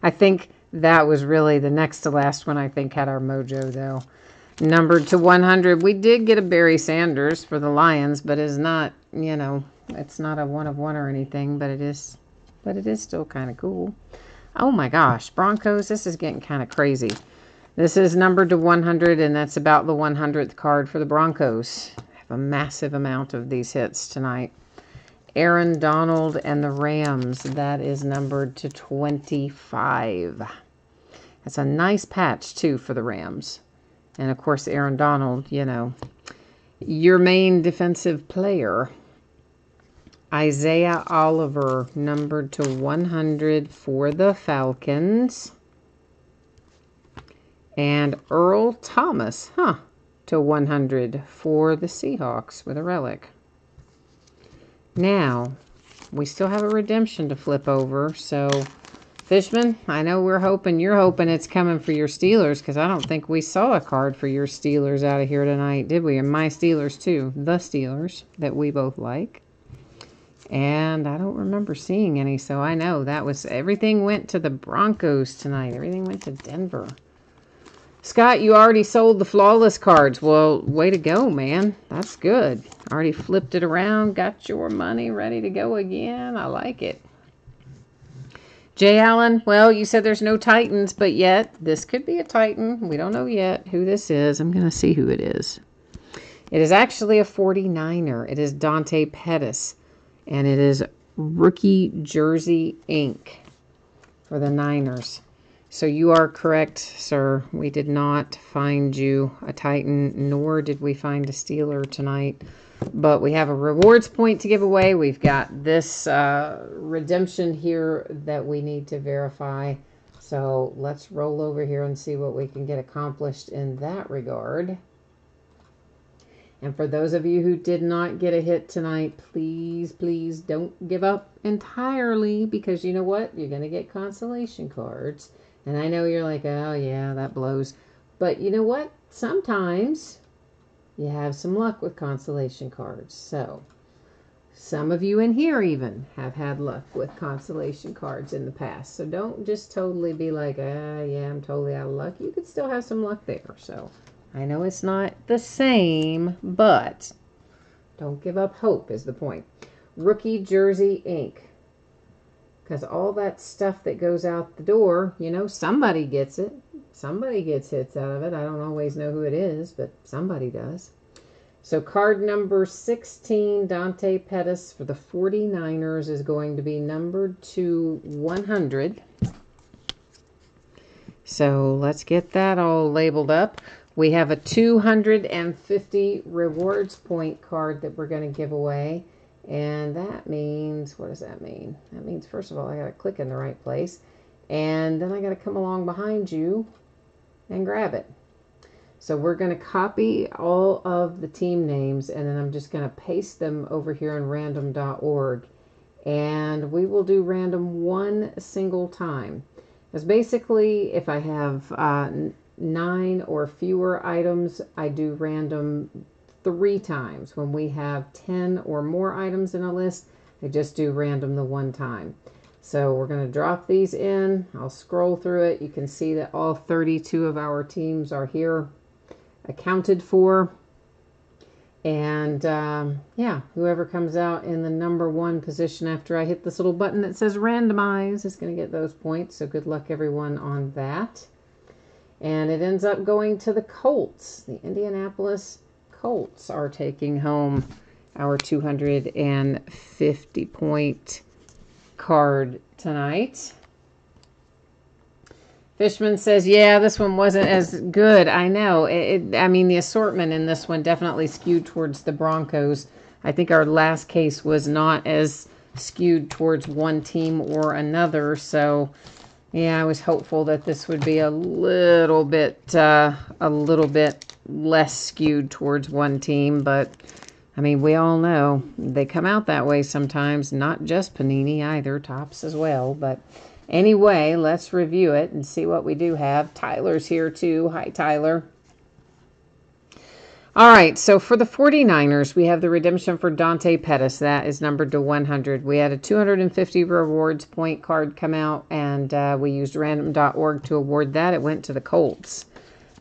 I think that was really the next to last one, I think, had our Mojo, though. Numbered to 100. We did get a Barry Sanders for the Lions, but it's not, you know, it's not a 1 of 1 or anything, but it is still kind of cool. Oh my gosh, Broncos, this is getting kind of crazy. This is numbered to 100, and that's about the 100th card for the Broncos. I have a massive amount of these hits tonight. Aaron Donald and the Rams, that is numbered to 25. That's a nice patch, too, for the Rams. And, of course, Aaron Donald, you know, your main defensive player. Isaiah Oliver, numbered to 100 for the Falcons. And Earl Thomas, to 100 for the Seahawks with a relic. Now, we still have a redemption to flip over, so... Fishman, I know you're hoping it's coming for your Steelers, because I don't think we saw a card for your Steelers out of here tonight, did we? And my Steelers, too. The Steelers, that we both like. And I don't remember seeing any, so I know that was... Everything went to the Broncos tonight. Everything went to Denver. Scott, you already sold the flawless cards. Well, way to go, man. That's good. Already flipped it around, got your money ready to go again. I like it. Jay Allen, well, you said there's no Titans, but yet this could be a Titan. We don't know yet who this is. I'm going to see who it is. It is actually a 49er. It is Dante Pettis, and it is Rookie Jersey Ink for the Niners. So you are correct, sir. We did not find you a Titan, nor did we find a Steeler tonight. But we have a rewards point to give away. We've got this redemption here that we need to verify. So let's roll over here and see what we can get accomplished in that regard. And for those of you who did not get a hit tonight, please, please don't give up entirely, because you know what? You're going to get consolation cards. And I know you're like, oh yeah, that blows. But you know what? Sometimes you have some luck with consolation cards. So some of you in here even have had luck with consolation cards in the past. So don't just totally be like, yeah, I'm totally out of luck. You could still have some luck there. So I know it's not the same, but don't give up hope is the point. Rookie Jersey Ink. Because all that stuff that goes out the door, you know, somebody gets it. Somebody gets hits out of it. I don't always know who it is, but somebody does. So card number 16, Dante Pettis for the 49ers is going to be numbered to 100. So let's get that all labeled up. We have a 250 rewards point card that we're going to give away. And that means, what does that mean? That means, first of all, I got to click in the right place. And then I got to come along behind you and grab it. So we're going to copy all of the team names, and then I'm just going to paste them over here in random.org. And we will do random one single time. Because basically, if I have 9 or fewer items, I do random 3 times. When we have 10 or more items in a list, I just do random the 1 time. So we're going to drop these in. I'll scroll through it. You can see that all 32 of our teams are here accounted for. And yeah, whoever comes out in the number 1 position after I hit this little button that says randomize is going to get those points. So good luck, everyone, on that. And it ends up going to the Colts. The Indianapolis Colts are taking home our 250 point card tonight. Fishman says, yeah, this one wasn't as good. I know. I mean, the assortment in this one definitely skewed towards the Broncos. I think our last case was not as skewed towards one team or another. So, yeah, I was hopeful that this would be a little bit less skewed towards one team. But, I mean, we all know they come out that way sometimes. Not just Panini either, Topps as well. But anyway, let's review it and see what we do have. Tyler's here too. Hi, Tyler. All right, so for the 49ers, we have the redemption for Dante Pettis. That is numbered to 100. We had a 250 rewards point card come out, and we used random.org to award that. It went to the Colts.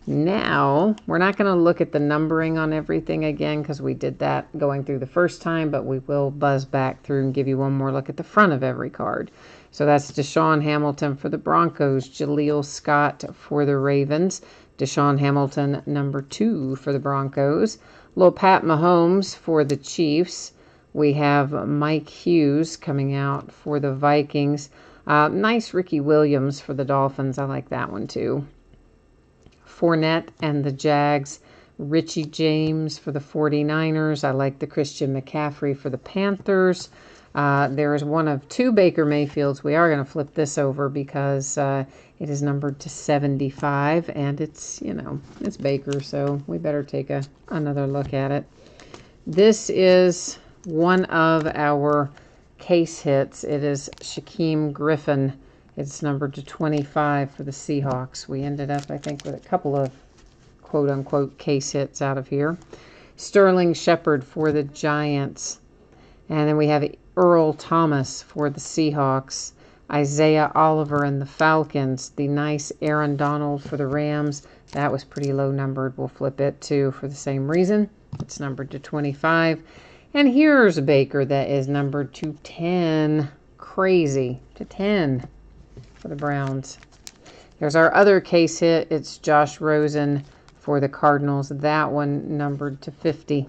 Now, we're not going to look at the numbering on everything again because we did that going through the first time, but we will buzz back through and give you one more look at the front of every card. So that's Deshaun Hamilton for the Broncos, Jaleel Scott for the Ravens, Deshaun Hamilton number 2 for the Broncos, Lil Pat Mahomes for the Chiefs. We have Mike Hughes coming out for the Vikings. Nice Ricky Williams for the Dolphins. I like that one too. Fournette and the Jags, Richie James for the 49ers. I like the Christian McCaffrey for the Panthers. There is one of 2 Baker Mayfields. We are going to flip this over because it is numbered to 75, and it's, it's Baker, so we better take another look at it. This is one of our case hits. It is Shaquem Griffin. It's numbered to 25 for the Seahawks. We ended up, I think, with a couple of quote-unquote case hits out of here. Sterling Shepard for the Giants. And then we have Earl Thomas for the Seahawks. Isaiah Oliver and the Falcons. The nice Aaron Donald for the Rams. That was pretty low numbered. We'll flip it too for the same reason. It's numbered to 25. And here's a Baker that is numbered to 10. Crazy. To 10 for the Browns. Here's our other case hit. It's Josh Rosen for the Cardinals. That one numbered to 50.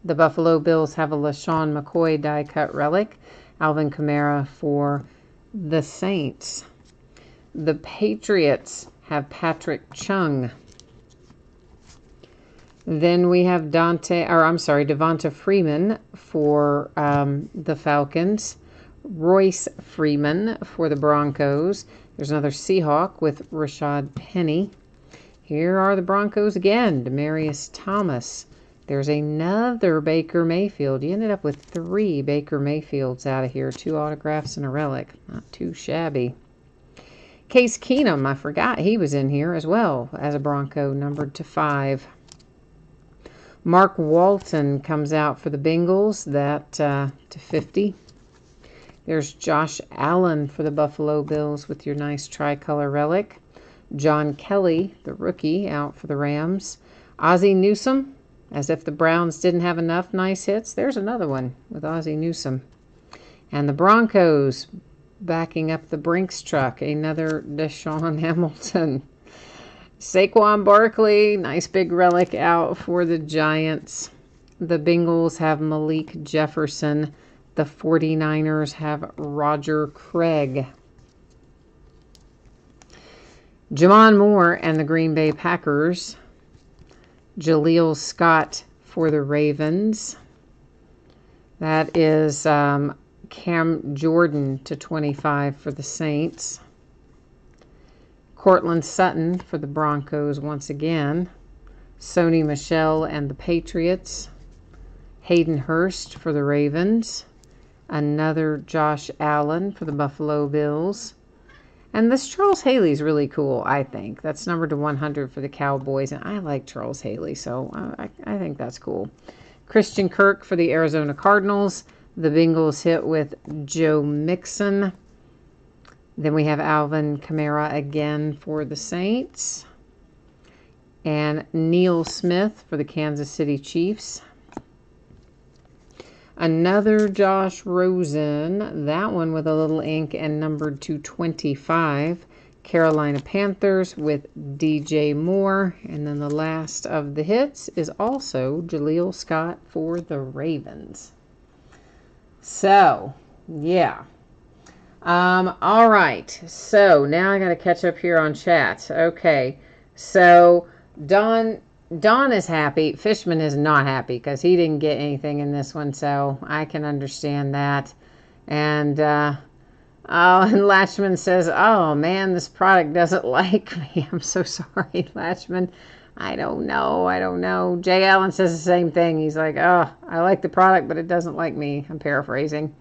The Buffalo Bills have a LaShawn McCoy die-cut relic. Alvin Kamara for the Saints. The Patriots have Patrick Chung. Then we have Devonta Freeman for the Falcons. Royce Freeman for the Broncos. There's another Seahawk with Rashad Penny. Here are the Broncos again. Demaryius Thomas. There's another Baker Mayfield. You ended up with 3 Baker Mayfields out of here. 2 autographs and a relic. Not too shabby. Case Keenum. I forgot he was in here as well as a Bronco, numbered to 5. Mark Walton comes out for the Bengals. That to 50. There's Josh Allen for the Buffalo Bills with your nice tricolor relic. John Kelly, the rookie, out for the Rams. Ozzie Newsome, as if the Browns didn't have enough nice hits. There's another one with Ozzie Newsome. And the Broncos backing up the Brinks truck. Another Deshaun Hamilton. Saquon Barkley, nice big relic out for the Giants. The Bengals have Malik Jefferson. The 49ers have Roger Craig. Jamon Moore and the Green Bay Packers. Jaleel Scott for the Ravens. That is Cam Jordan to 25 for the Saints. Cortland Sutton for the Broncos once again. Sony Michel and the Patriots. Hayden Hurst for the Ravens. Another Josh Allen for the Buffalo Bills. And this Charles Haley's really cool, I think. That's numbered to 100 for the Cowboys, and I like Charles Haley, so I think that's cool. Christian Kirk for the Arizona Cardinals. The Bengals hit with Joe Mixon. Then we have Alvin Kamara again for the Saints. and Neil Smith for the Kansas City Chiefs. Another Josh Rosen, that one with a little ink and numbered to 25. Carolina Panthers with DJ Moore. And then the last of the hits is also Jaleel Scott for the Ravens. So, yeah. All right. So, now I got to catch up here on chat. Okay. So, Don is happy. Fishman is not happy because he didn't get anything in this one, so I can understand that. And and Latchman says, "Oh man, this product doesn't like me." I'm so sorry, Latchman. I don't know. Jay Allen says the same thing. He's like, "Oh, I like the product, but it doesn't like me." I'm paraphrasing.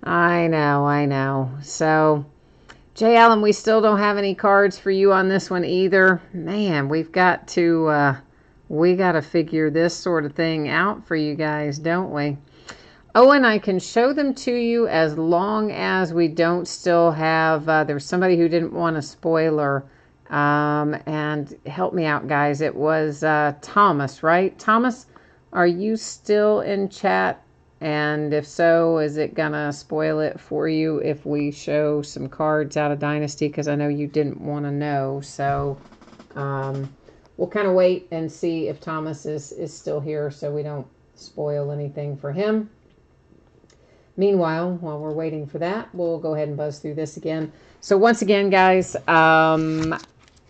I know. So, Jay Allen, we still don't have any cards for you on this one either. Man, we got to figure this sort of thing out for you guys, don't we? Oh, and I can show them to you as long as we don't still have, there was somebody who didn't want a spoiler, and help me out, guys. It was Thomas, right? Thomas, are you still in chat? And if so, is it going to spoil it for you if we show some cards out of Dynasty? Because I know you didn't want to know. So we'll kind of wait and see if Thomas is still here so we don't spoil anything for him. Meanwhile, while we're waiting for that, we'll go ahead and buzz through this again. So once again, guys,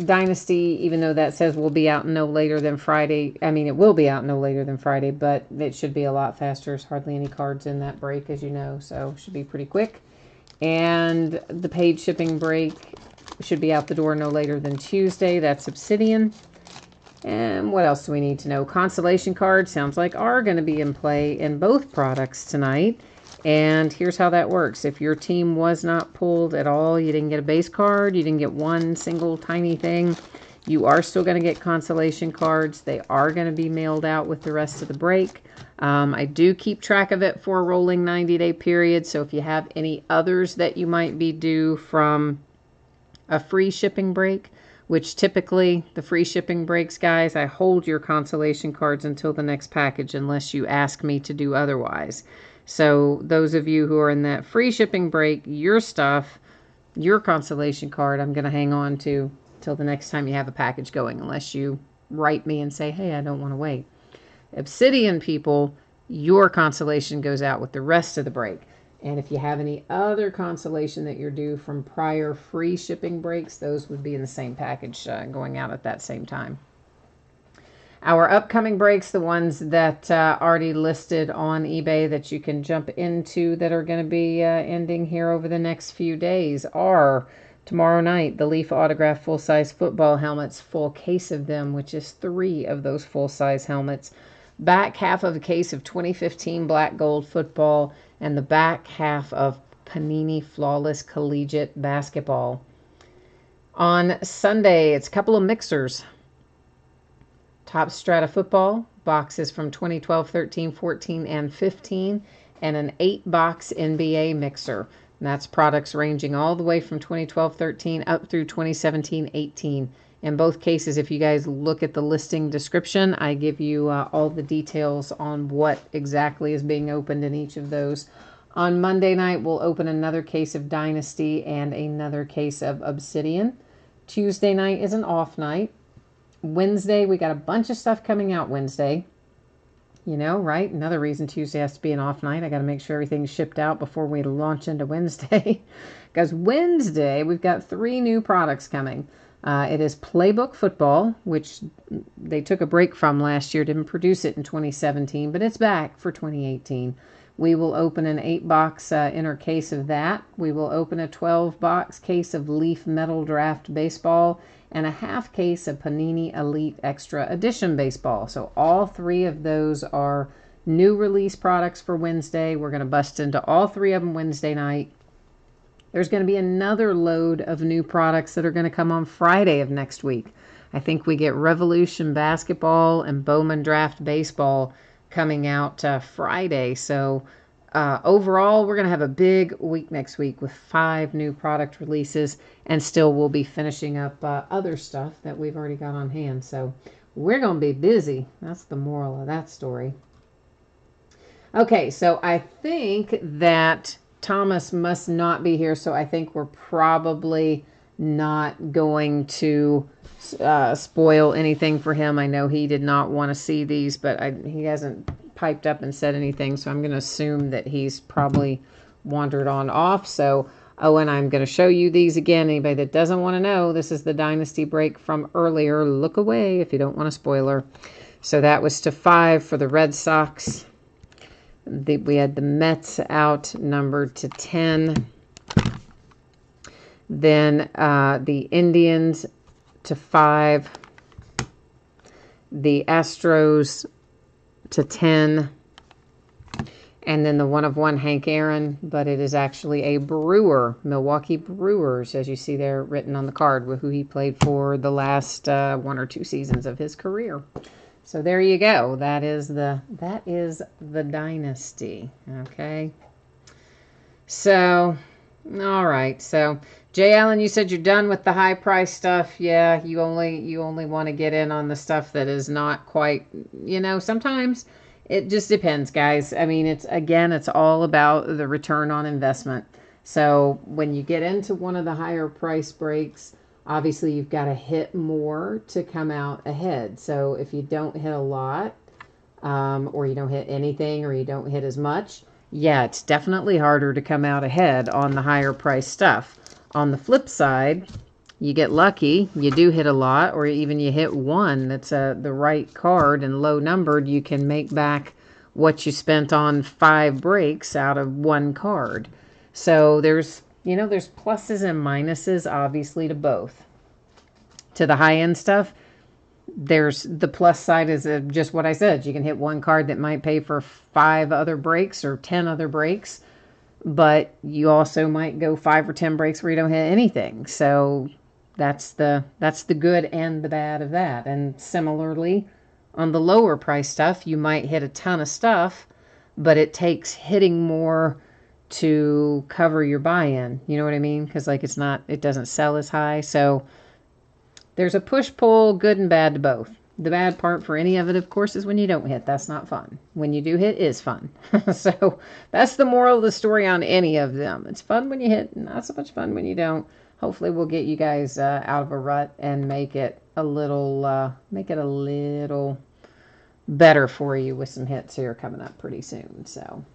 Dynasty, even though that says will be out no later than Friday. I mean, it will be out no later than Friday, but it should be a lot faster. There's hardly any cards in that break, as you know, so it should be pretty quick. And the paid shipping break should be out the door no later than Tuesday. That's Obsidian. And what else do we need to know? Consolation cards sounds like are going to be in play in both products tonight. And here's how that works. If your team was not pulled at all, you didn't get a base card, you didn't get one single tiny thing, you are still going to get consolation cards. They are going to be mailed out with the rest of the break. I do keep track of it for a rolling 90-day period. So if you have any others that you might be due from a free shipping break, which typically the free shipping breaks, guys, I hold your consolation cards until the next package unless you ask me to do otherwise. So those of you who are in that free shipping break, your stuff, your consolation card, I'm going to hang on to till the next time you have a package going, unless you write me and say, hey, I don't want to wait. Obsidian people, your consolation goes out with the rest of the break. And if you have any other consolation that you're due from prior free shipping breaks, those would be in the same package going out at that same time. Our upcoming breaks, the ones that already listed on eBay that you can jump into that are going to be ending here over the next few days are tomorrow night, the Leaf Autograph full-size football helmets, full case of them, which is 3 of those full-size helmets. Back half of a case of 2015 black gold football and the back half of Panini Flawless Collegiate Basketball. On Sunday, it's a couple of mixers. Top Strata Football, boxes from 2012, 13, 14, and 15, and an 8-box NBA mixer. And that's products ranging all the way from 2012, 13 up through 2017, 18. In both cases, if you guys look at the listing description, I give you all the details on what exactly is being opened in each of those. On Monday night, we'll open another case of Dynasty and another case of Obsidian. Tuesday night is an off night. Wednesday, we got a bunch of stuff coming out Wednesday. You know, right? Another reason Tuesday has to be an off night. I got to make sure everything's shipped out before we launch into Wednesday. Because Wednesday, we've got 3 new products coming. It is Playbook Football, which they took a break from last year, didn't produce it in 2017, but it's back for 2018. We will open an 8-box inner case of that. We will open a 12-box case of Leaf Metal Draft Baseball and a half case of Panini Elite Extra Edition Baseball. So all 3 of those are new release products for Wednesday. We're going to bust into all 3 of them Wednesday night. There's going to be another load of new products that are going to come on Friday of next week. I think we get Revolution Basketball and Bowman Draft Baseball coming out Friday. So Overall, we're going to have a big week next week with 5 new product releases, and still we'll be finishing up other stuff that we've already got on hand. So we're going to be busy. That's the moral of that story. Okay, so I think that Thomas must not be here, so I think we're probably not going to spoil anything for him. I know he did not want to see these, but he hasn't piped up and said anything, so I'm going to assume that he's probably wandered on off. So, and I'm going to show you these again. Anybody that doesn't want to know, this is the Dynasty break from earlier. Look away if you don't want a spoiler. So that was to 5 for the Red Sox. We had the Mets out numbered to 10. Then the Indians to 5. The Astros to 10. And then the 1 of 1 Hank Aaron, but it is actually a Brewer, Milwaukee Brewers, as you see there written on the card, with who he played for the last 1 or 2 seasons of his career. So there you go. That is the Dynasty. Okay. So, all right. So, Jay Allen, you said you're done with the high price stuff. Yeah, you only want to get in on the stuff that is not quite, sometimes it just depends, guys. I mean, it's all about the return on investment. So, when you get into one of the higher price breaks, obviously, you've got to hit more to come out ahead. So if you don't hit a lot, or you don't hit anything, or you don't hit as much, yeah, it's definitely harder to come out ahead on the higher price stuff. On the flip side, you get lucky, you do hit a lot, or even you hit one that's the right card and low numbered, you can make back what you spent on 5 breaks out of 1 card. So there's pluses and minuses, obviously, to both. To the high-end stuff, there's the plus side is just what I said. You can hit 1 card that might pay for 5 other breaks or 10 other breaks, but you also might go 5 or 10 breaks where you don't hit anything. So that's the good and the bad of that. And similarly, on the lower price stuff, you might hit a ton of stuff, but it takes hitting more to cover your buy-in. You know what I mean? Because it doesn't sell as high. So there's a push-pull, good and bad to both. The bad part for any of it, of course, is when you don't hit. That's not fun. When you do hit is fun. So that's the moral of the story on any of them. It's fun when you hit, not so much fun when you don't. Hopefully we'll get you guys out of a rut and make it a little better for you with some hits here coming up pretty soon. So,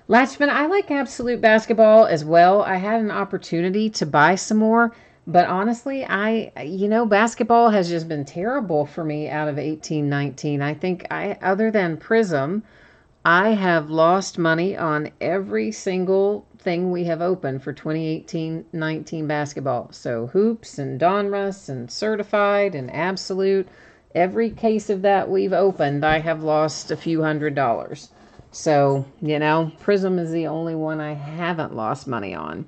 Latchman, I like Absolute Basketball as well. I had an opportunity to buy some more, but honestly, basketball has just been terrible for me out of 18-19. I think other than Prism, I have lost money on every single thing we have opened for 2018-19 basketball. So Hoops and Donruss and Certified and Absolute, every case of that we've opened, I have lost a few $100s. So, Prism is the only one I haven't lost money on.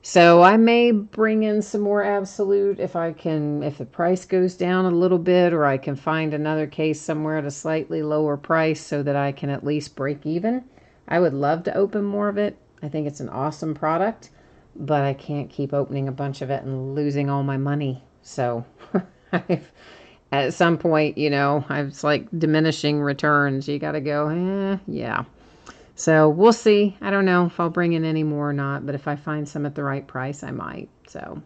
So I may bring in some more Absolute if the price goes down a little bit, or I can find another case somewhere at a slightly lower price so that I can at least break even. I would love to open more of it. I think it's an awesome product, but I can't keep opening a bunch of it and losing all my money. So at some point, it's like diminishing returns. You got to go, yeah. So we'll see. I don't know if I'll bring in any more or not, but if I find some at the right price, I might. So,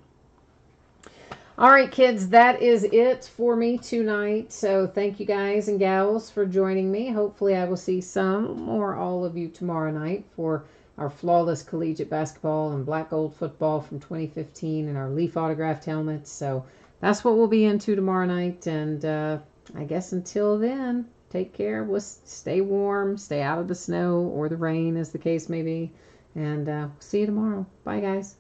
all right, kids, that is it for me tonight. So thank you guys and gals for joining me. Hopefully I will see some or all of you tomorrow night for our Flawless Collegiate Basketball and Black Gold Football from 2015 and our Leaf Autographed helmets. So that's what we'll be into tomorrow night. And I guess until then, take care. We'll stay warm, stay out of the snow or the rain, as the case may be. And see you tomorrow. Bye, guys.